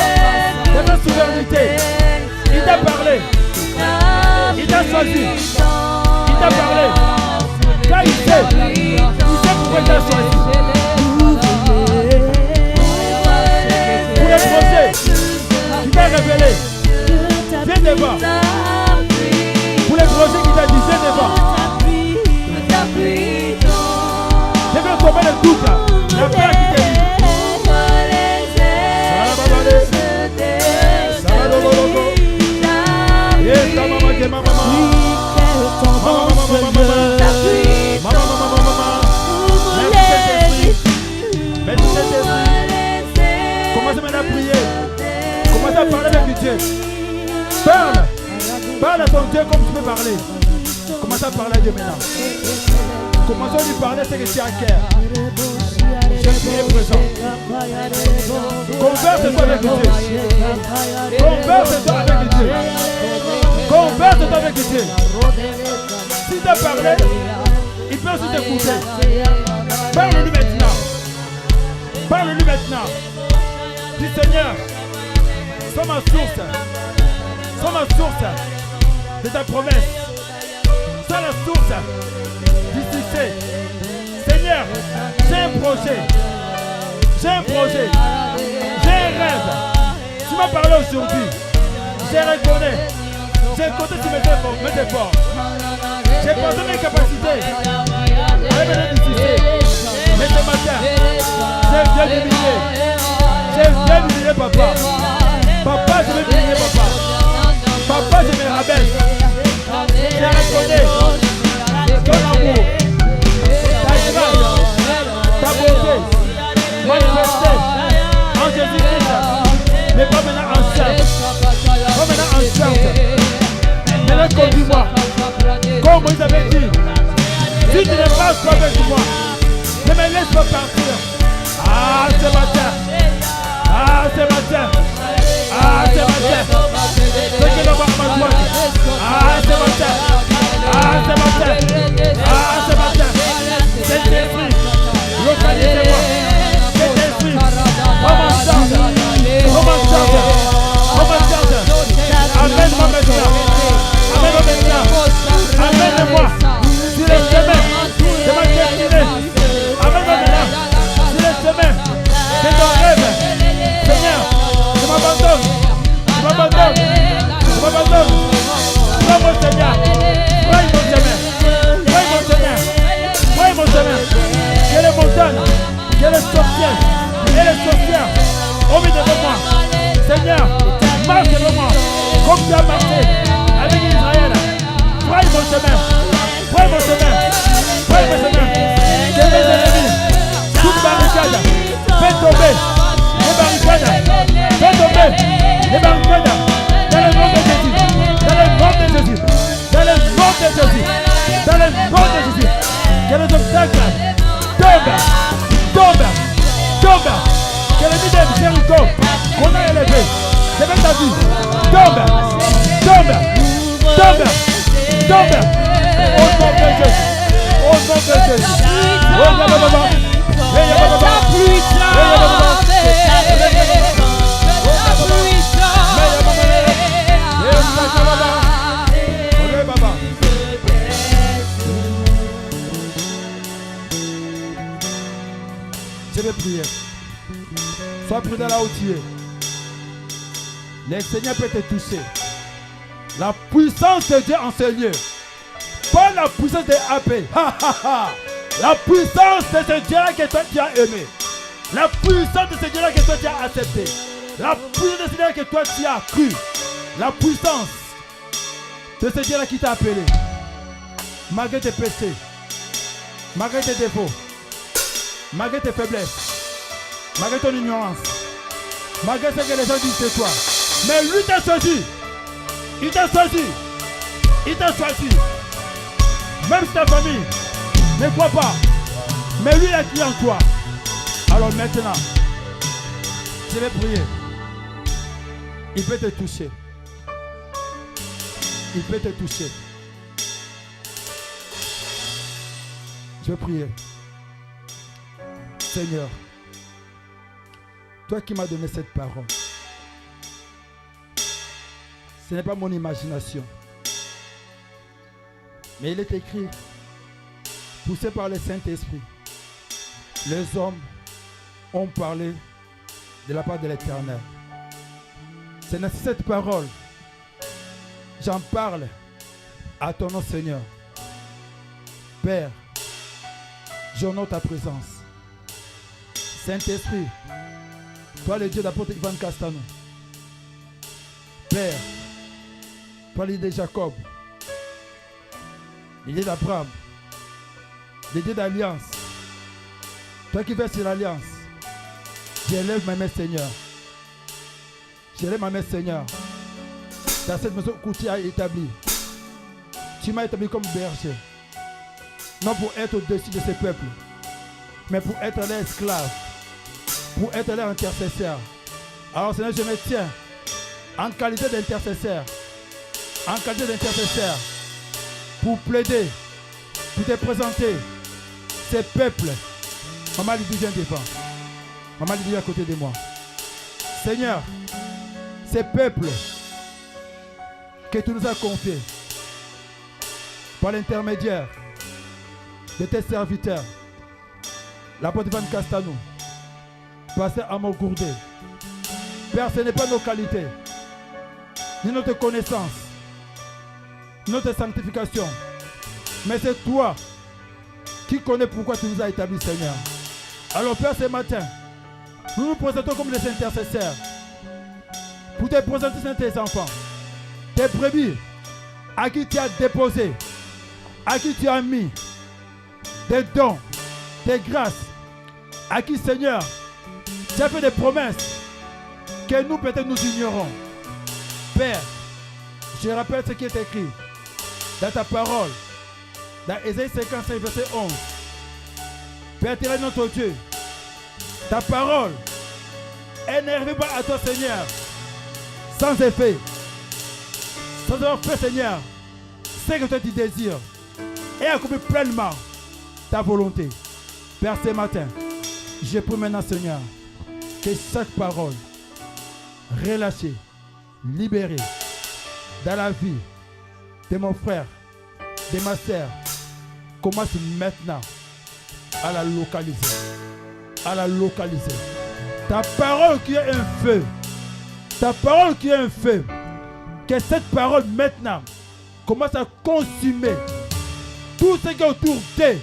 de ta souveraineté. Il t'a parlé. Il t'a choisi. Il t'a parlé. Car il sait pourquoi il t'a choisi. Pour les projets qu'il t'a révélé. Viens devant. Pour les projets qu'il t'a dit, viens devant. Je vais tomber le doute là. La peur qui t'a dit. Commencez maintenant à prier. Commencez à parler avec Dieu. Parle. Parle à ton Dieu comme tu peux parler. Commencez à parler à Dieu maintenant. Commencez à lui parler ce que tu as à cœur. Il est présent. Converse-toi avec Dieu. Converse-toi avec Dieu. Converse-toi avec Dieu. S'il t'a parlé, il peut aussi t'écouter. Parle-lui maintenant. Parle-lui maintenant. Dis Seigneur, sois ma source. Sois ma source de ta promesse. Sois la source du succès. Seigneur, j'ai un projet. J'ai un projet. J'ai un rêve. Tu m'as parlé aujourd'hui. J'ai reconnu. J'ai compté sur mes efforts. J'ai pensé mes capacités. Avec mes difficultés. Mais ce matin, j'ai bien humilié. J'ai bien humilié papa. Papa, je vais humilier papa. Papa, je me rabaisse. J'ai reconnu ton amour, ta grâce, ta beauté, manifestée en Jésus-Christ. Mais pas maintenant en cercle. Pas maintenant en cercle. Maintenant conduis-moi. Comme vous avez dit, si tu n'es pas avec moi, ne me laisse pas partir. Ah, ce matin. Ah, ce matin. Ah, ce matin. Ce que l'on va me voir. Ah, ce matin. Ah, ce matin. Ah, ce matin. Cet esprit, localisez-moi. Cet esprit, commence. Amène-moi maintenant. Amène-moi maintenant. Amène-moi sur les chemins de ma destinée. Amène-moi maintenant sur les chemins de ton rêve. Seigneur, je m'abandonne. Je m'abandonne. Je m'abandonne. Prends mon Seigneur. Prends mon chemin. Prends mon chemin. Prends mon chemin. Que les montagnes, que les sorcières et les sorcières au milieu de moi. Seigneur, marche devant moi. Comme tu as marché avec Israël. Prends mon chemin. Prends mon chemin. Prends mon chemin. Que mes ennemis, toute barricade, fais tomber les barricades. Fais tomber les barricades. Dans le nom de Jésus. Dans le nom de Jésus. Dans le nom de Jésus. Dans le nom de Jésus. Que les obstacles tombent. Tombent. Tombent. Que les vies de Jéricho qu'on a élevées devant ta vie tombe. Tombe. Tombe. Tombe. Au nom de Jésus. Au nom de Jésus. Oh, Yababa. Hey, Yababa. Hey, Yababa. Je vais prier. Sois prudent là où tu es. Le Seigneur peut te toucher. La puissance de Dieu en ce lieu. Pas la puissance de AP. La puissance de ce Dieu-là que toi tu as aimé. La puissance de ce Dieu-là que toi tu as accepté. La puissance de ce Dieu-là que toi tu as cru. La puissance de ce Dieu-là qui t'a appelé. Malgré tes péchés. Malgré tes défauts. Malgré tes faiblesses. Malgré ton ignorance. Malgré ce que les gens disent de toi. Mais lui t'a choisi. Il t'a choisi. Il t'a choisi. Même si ta famille ne croit pas. Mais lui il a cru en toi. Alors maintenant, je vais prier. Il peut te toucher. Il peut te toucher. Je vais prier. Seigneur, toi qui m'as donné cette parole, ce n'est pas mon imagination. Mais il est écrit, poussé par le Saint-Esprit, les hommes ont parlé de la part de l'Éternel. C'est dans cette parole, j'en parle à ton nom, Seigneur. Père, j'honore ta présence. Saint-Esprit, toi le Dieu d'apôtre Ivan Castano. Père, toi le Dieu de Jacob, le Dieu d'Abraham, le Dieu d'Alliance. Toi qui verses l'Alliance, j'élève ma main, Seigneur. J'élève ma main, Seigneur. Dans cette maison que tu as établie, tu m'as établi comme berger. Non pour être au-dessus de ce peuple, mais pour être l'esclave. pour être leur intercesseur. Alors Seigneur, je me tiens en qualité d'intercesseur. En qualité d'intercesseur. Pour plaider, pour te présenter ces peuples. Maman Lydie vient devant. Maman Lydie à côté de moi. Seigneur, ces peuples que tu nous as confiés par l'intermédiaire de tes serviteurs, l'apôtre Van Castano, pasteur Amor Gourdé. Père, ce n'est pas nos qualités, ni notre connaissance, ni notre sanctification, mais c'est toi qui connais pourquoi tu nous as établis, Seigneur. Alors Père, ce matin, nous nous présentons comme les intercesseurs pour te présenter tes enfants, tes brebis, à qui tu as déposé, à qui tu as mis des dons, des grâces, à qui, Seigneur, tu as fait des promesses que nous peut-être nous ignorons. Père, je rappelle ce qui est écrit dans ta parole, dans Ésaïe 55, verset 11. Père éternel, notre Dieu, ta parole n'arrive pas à toi, Seigneur, sans effet, sans avoir fait, Seigneur, ce que toi tu désires et accomplir pleinement ta volonté. Père, ce matin, je prie maintenant, Seigneur, que chaque parole relâchée, libérée dans la vie de mon frère, de ma sœur, commence maintenant à la localiser. À la localiser. Ta parole qui est un feu. Ta parole qui est un feu. Que cette parole maintenant commence à consumer tout ce qui est autour d'eux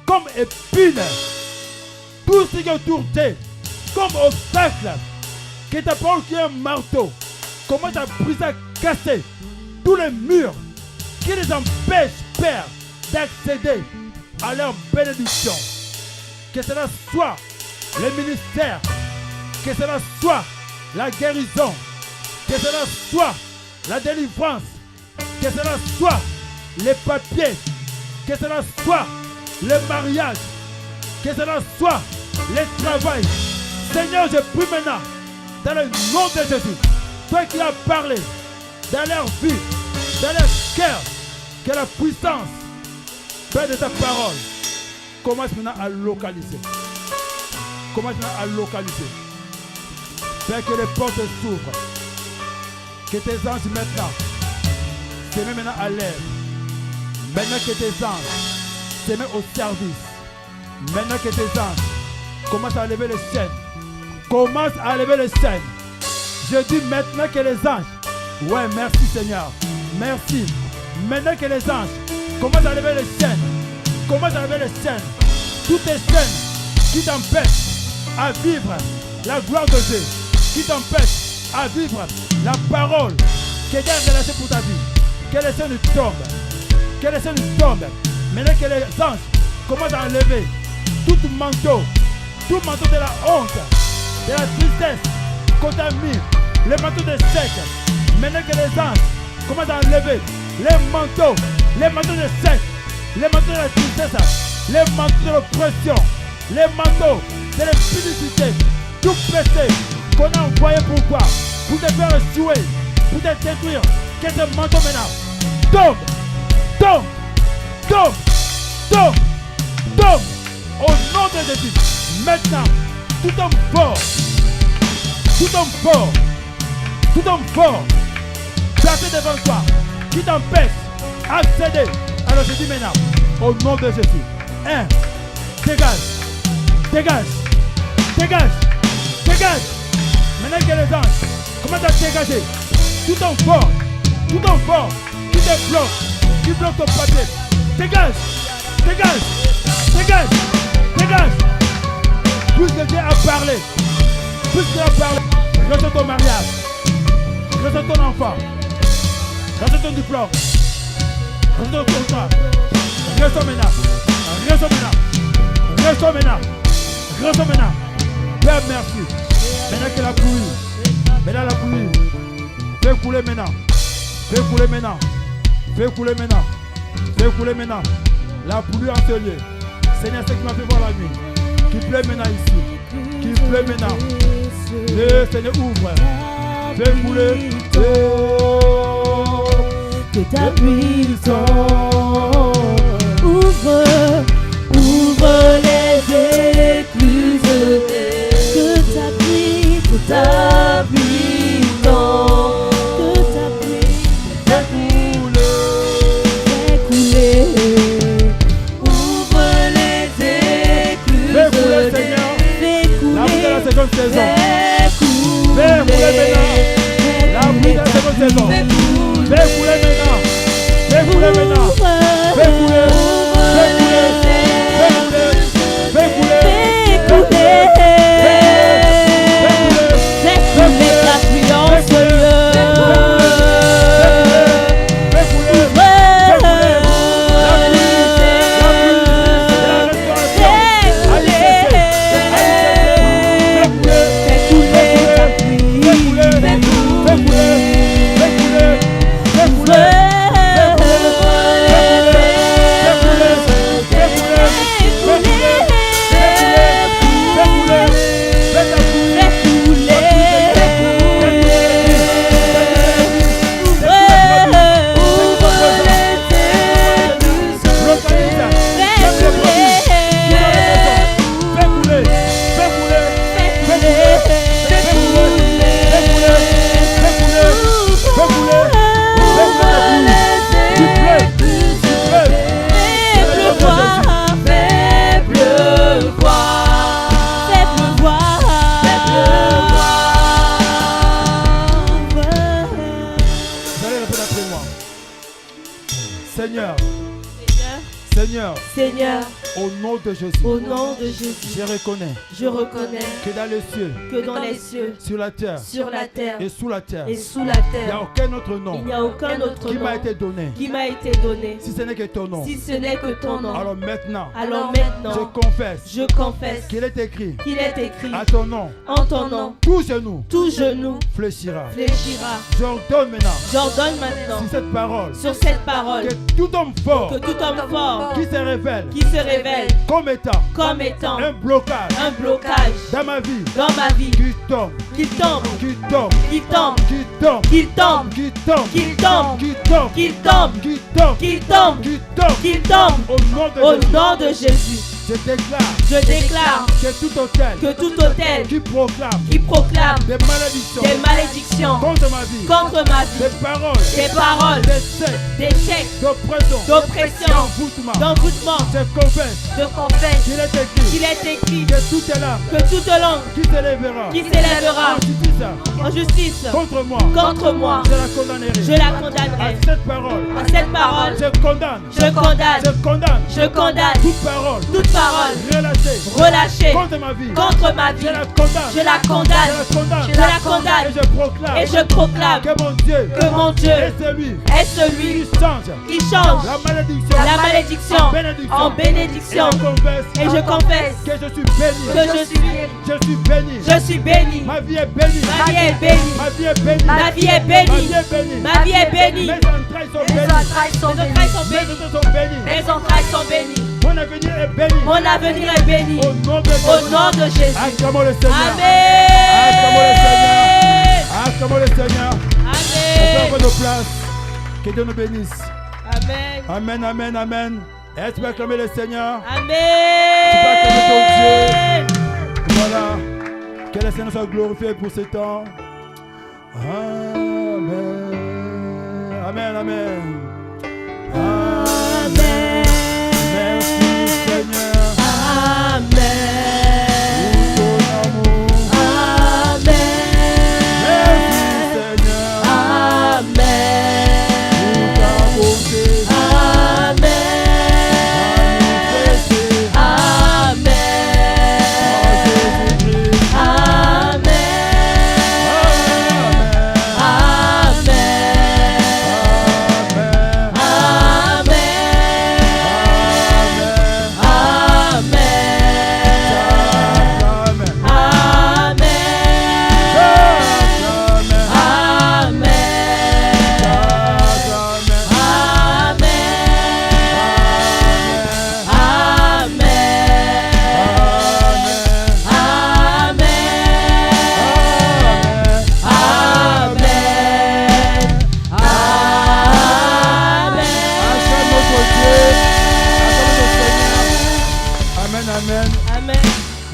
comme épine. Tout ce qui est autour d'eux comme obstacle. Que ta parole qui est un marteau commence à briser, à casser tous les murs qui les empêchent, Père, d'accéder à leur bénédiction. Que cela soit les ministères, que cela soit la guérison, que cela soit la délivrance, que cela soit les papiers, que cela soit le mariage, que cela soit le travail. Seigneur, je prie maintenant, dans le nom de Jésus, toi qui as parlé dans leur vie, dans leur cœur, que la puissance, Père, de ta parole commence maintenant à localiser. Commence maintenant à localiser. Père, que les portes s'ouvrent. Que tes anges maintenant se mettent maintenant à l'air. Maintenant que tes anges se mettent au service. Maintenant que tes anges commencent à lever les chaînes. Commence à lever les chaînes. Je dis maintenant que les anges. Ouais, merci Seigneur. Merci. Maintenant que les anges commencent à lever les chaînes. Commence à lever les chaînes. Toutes les chaînes qui t'empêchent à vivre la gloire de Dieu. Qui t'empêchent à vivre la parole que Dieu a relâchée pour ta vie. Que les chaînes tombent. Que les chaînes tombent. Maintenant que les anges commencent à enlever tout manteau de la honte, de la tristesse qu'on t'a mis, les manteaux de sec. Maintenant que les anges commencent à enlever les manteaux de sec, les manteaux de la tristesse, les manteaux de l'oppression, les manteaux de l'impudicité, tout péché qu'on a envoyé pourquoi? Pour te faire échouer, pour te détruire. Que ce manteau maintenant tombe, tombe, tombe, tombe, tombe, au nom de Jésus. Maintenant, tout homme fort, tout homme fort, tout homme fort, placé devant toi, qui t'empêche d'accéder. Alors je dis maintenant, au nom de Jésus, dégage, dégage, dégage, dégage. Maintenant que les anges commencent à dégager, tout homme fort qui te bloque, qui bloque ton papier, dégage, dégage, dégage, dégage. Puisque Dieu a parlé, reçois ton mariage, reçois ton enfant, reçois ton diplôme, reçois ton contrat, reçois maintenant, reçois maintenant, reçois maintenant, reçois maintenant. Père, merci. Maintenant que la pluie, maintenant la pluie, fais couler maintenant, fais couler maintenant, fais couler maintenant, fais couler maintenant. La pluie en ce lieu. Seigneur, c'est qui m'a fait voir la nuit, qui plaît maintenant ici. qui pleut maintenant. Le Seigneur ouvre. Fais couler. Que ta puissance ouvre les écluses. Que ta puissance, que ta puissance fait couler. Ouvre les écluses. Fais couler, Seigneur. La pluie de la seconde saison. Fais couler maintenant. La pluie de la seconde saison. Fais couler maintenant. Fais couler maintenant. Fais couler. Fais couler. Fais couler. Fais couler. Fais couler. Fais couler ta pluie en ce lieu. Fais couler. Seigneur, au nom de Jésus, je reconnais que dans les cieux, sur la terre et sous la terre, il n'y a aucun autre nom qui m'a été donné, si ce n'est que ton nom. Alors maintenant, je confesse qu'il est écrit à ton nom, tout genou fléchira. J'ordonne maintenant sur cette parole que tout homme fort qui se révèle comme étant un blocage dans ma vie, qu'il tombe au nom de Jésus. Je déclare que tout hôtel qui proclame des malédictions contre ma vie, des paroles d'échec, d'oppression, d'envoûtement, je confesse qu'il est écrit que toute langue qui s'élèvera en justice contre moi, je la condamnerai. À cette parole, je condamne toute parole relâchée contre ma vie, je la condamne et je proclame que mon Dieu est celui qui change la malédiction en bénédiction. Et je confesse que je suis béni. Ma vie est bénie. Mes entrailles sont bénies. Mon avenir est béni. Au nom de Jésus. Acclamons le Seigneur. Acclamons le Seigneur. On peut avoir nos places. Que Dieu nous bénisse. Amen. Et tu peux acclamer le Seigneur. Amen. Tu peux acclamer ton Dieu. Voilà. Que le Seigneur soit glorifié pour ce temps. Amen. Merci Seigneur. Amen. Pour ton amour. Amen. Merci Seigneur. Amen. Pour ta bonté.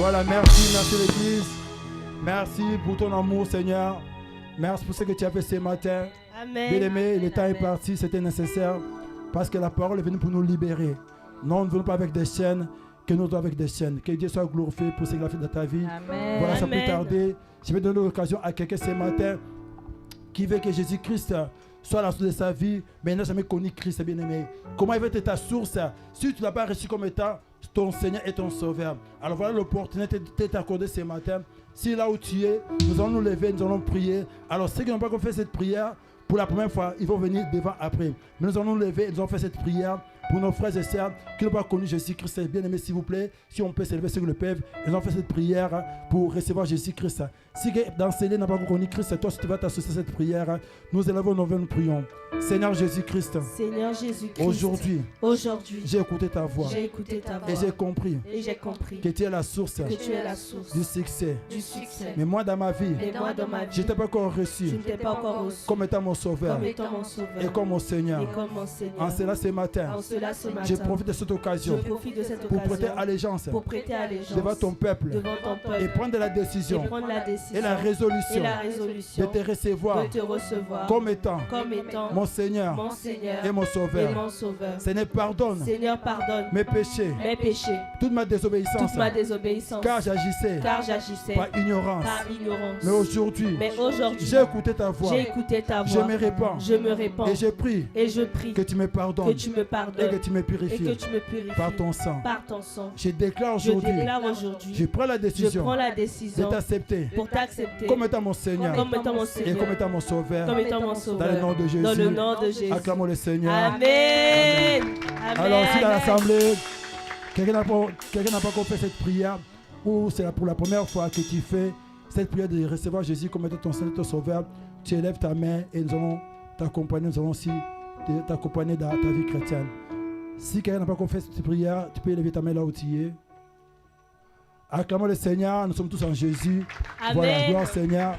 Voilà, merci l'Église. Merci pour ton amour, Seigneur. Merci pour ce que tu as fait ce matin. Amen. Bien-aimé, le temps est parti, c'était nécessaire. Parce que la parole est venue pour nous libérer. Non, nous ne venons pas avec des chaînes, que nous venons avec des chaînes. Que Dieu soit glorifié pour ce qu'il a fait dans ta vie. Amen. Voilà, sans Amen. plus tarder, je vais donner l'occasion à quelqu'un ce matin qui veut que Jésus-Christ soit la source de sa vie, mais il n'a jamais connu Christ, bien-aimé. Comment il veut être ta source si tu ne l'as pas reçu comme étant ton Seigneur et ton Sauveur? Alors voilà l'opportunité de t'être accordée ce matin. Si là où tu es, nous allons nous lever, nous allons prier. Alors ceux qui n'ont pas fait cette prière, pour la première fois, ils vont venir devant après. Mais nous allons nous lever, nous allons faire cette prière pour nos frères et sœurs qui n'ont pas connu Jésus-Christ. Bien-aimés, s'il vous plaît, si on peut s'élever, ceux qui le peuvent, nous allons faire cette prière pour recevoir Jésus-Christ. Si dans ce lieu n'a pas connu Christ, toi, si tu vas t'associer à cette prière, nous élevons nos mains, nous prions. Seigneur Jésus-Christ, Seigneur Jésus-Christ, aujourd'hui, j'ai écouté ta voix écouté ta voix et j'ai compris que que tu es la source tu es la source du succès. du succès. Mais moi, dans ma vie, Et moi, dans ma je vie, n'étais pas encore je reçu ne t'ai pas encore reçu comme étant mon Sauveur comme étant mon sauveur et comme mon Seigneur. et comme mon Seigneur. En cela, ce matin, En cela, ce matin, je profite de cette occasion je profite de cette pour prêter occasion allégeance pour prêter allégeance devant ton peuple devant ton peuple et prendre la et décision prendre la décision et la résolution résolution de te recevoir de te recevoir comme étant mon Seigneur Seigneur et mon et Sauveur. mon sauveur. Seigneur, pardonne Seigneur, pardonne mes péchés, mes péchés, toute ma désobéissance, toute ma désobéissance, car j'agissais car j'agissais par ignorance. Mais aujourd'hui, Mais aujourd'hui, j'ai écouté ta voix, j'ai écouté ta je voix, me répands je me répands et je prie et je prie que tu me que pardonnes tu me et pardonnes que tu me et que purifies tu me purifies par ton sang. par ton sang. Je déclare Je aujourd'hui, déclare aujourd'hui, je prends la je décision prends la de décision t'accepter pour t'accepter comme étant mon Seigneur comme étant mon et Seigneur, comme étant mon Sauveur. comme étant mon Dans le sauveur. nom de Jésus, Dans le nom de Jésus. acclamons le Seigneur. Amen. Amen. Alors, si dans Amen. l'assemblée, quelqu'un n'a pas encore fait cette prière, ou c'est pour la première fois que tu fais cette prière de recevoir Jésus comme étant ton Seigneur et ton Sauveur, tu élèves ta main et nous allons t'accompagner, nous allons aussi t'accompagner dans ta vie chrétienne. Si quelqu'un n'a pas encore fait cette prière, tu peux élever ta main là où tu es. Acclamons le Seigneur, nous sommes tous en Jésus. Amen. Voilà, gloire au Seigneur.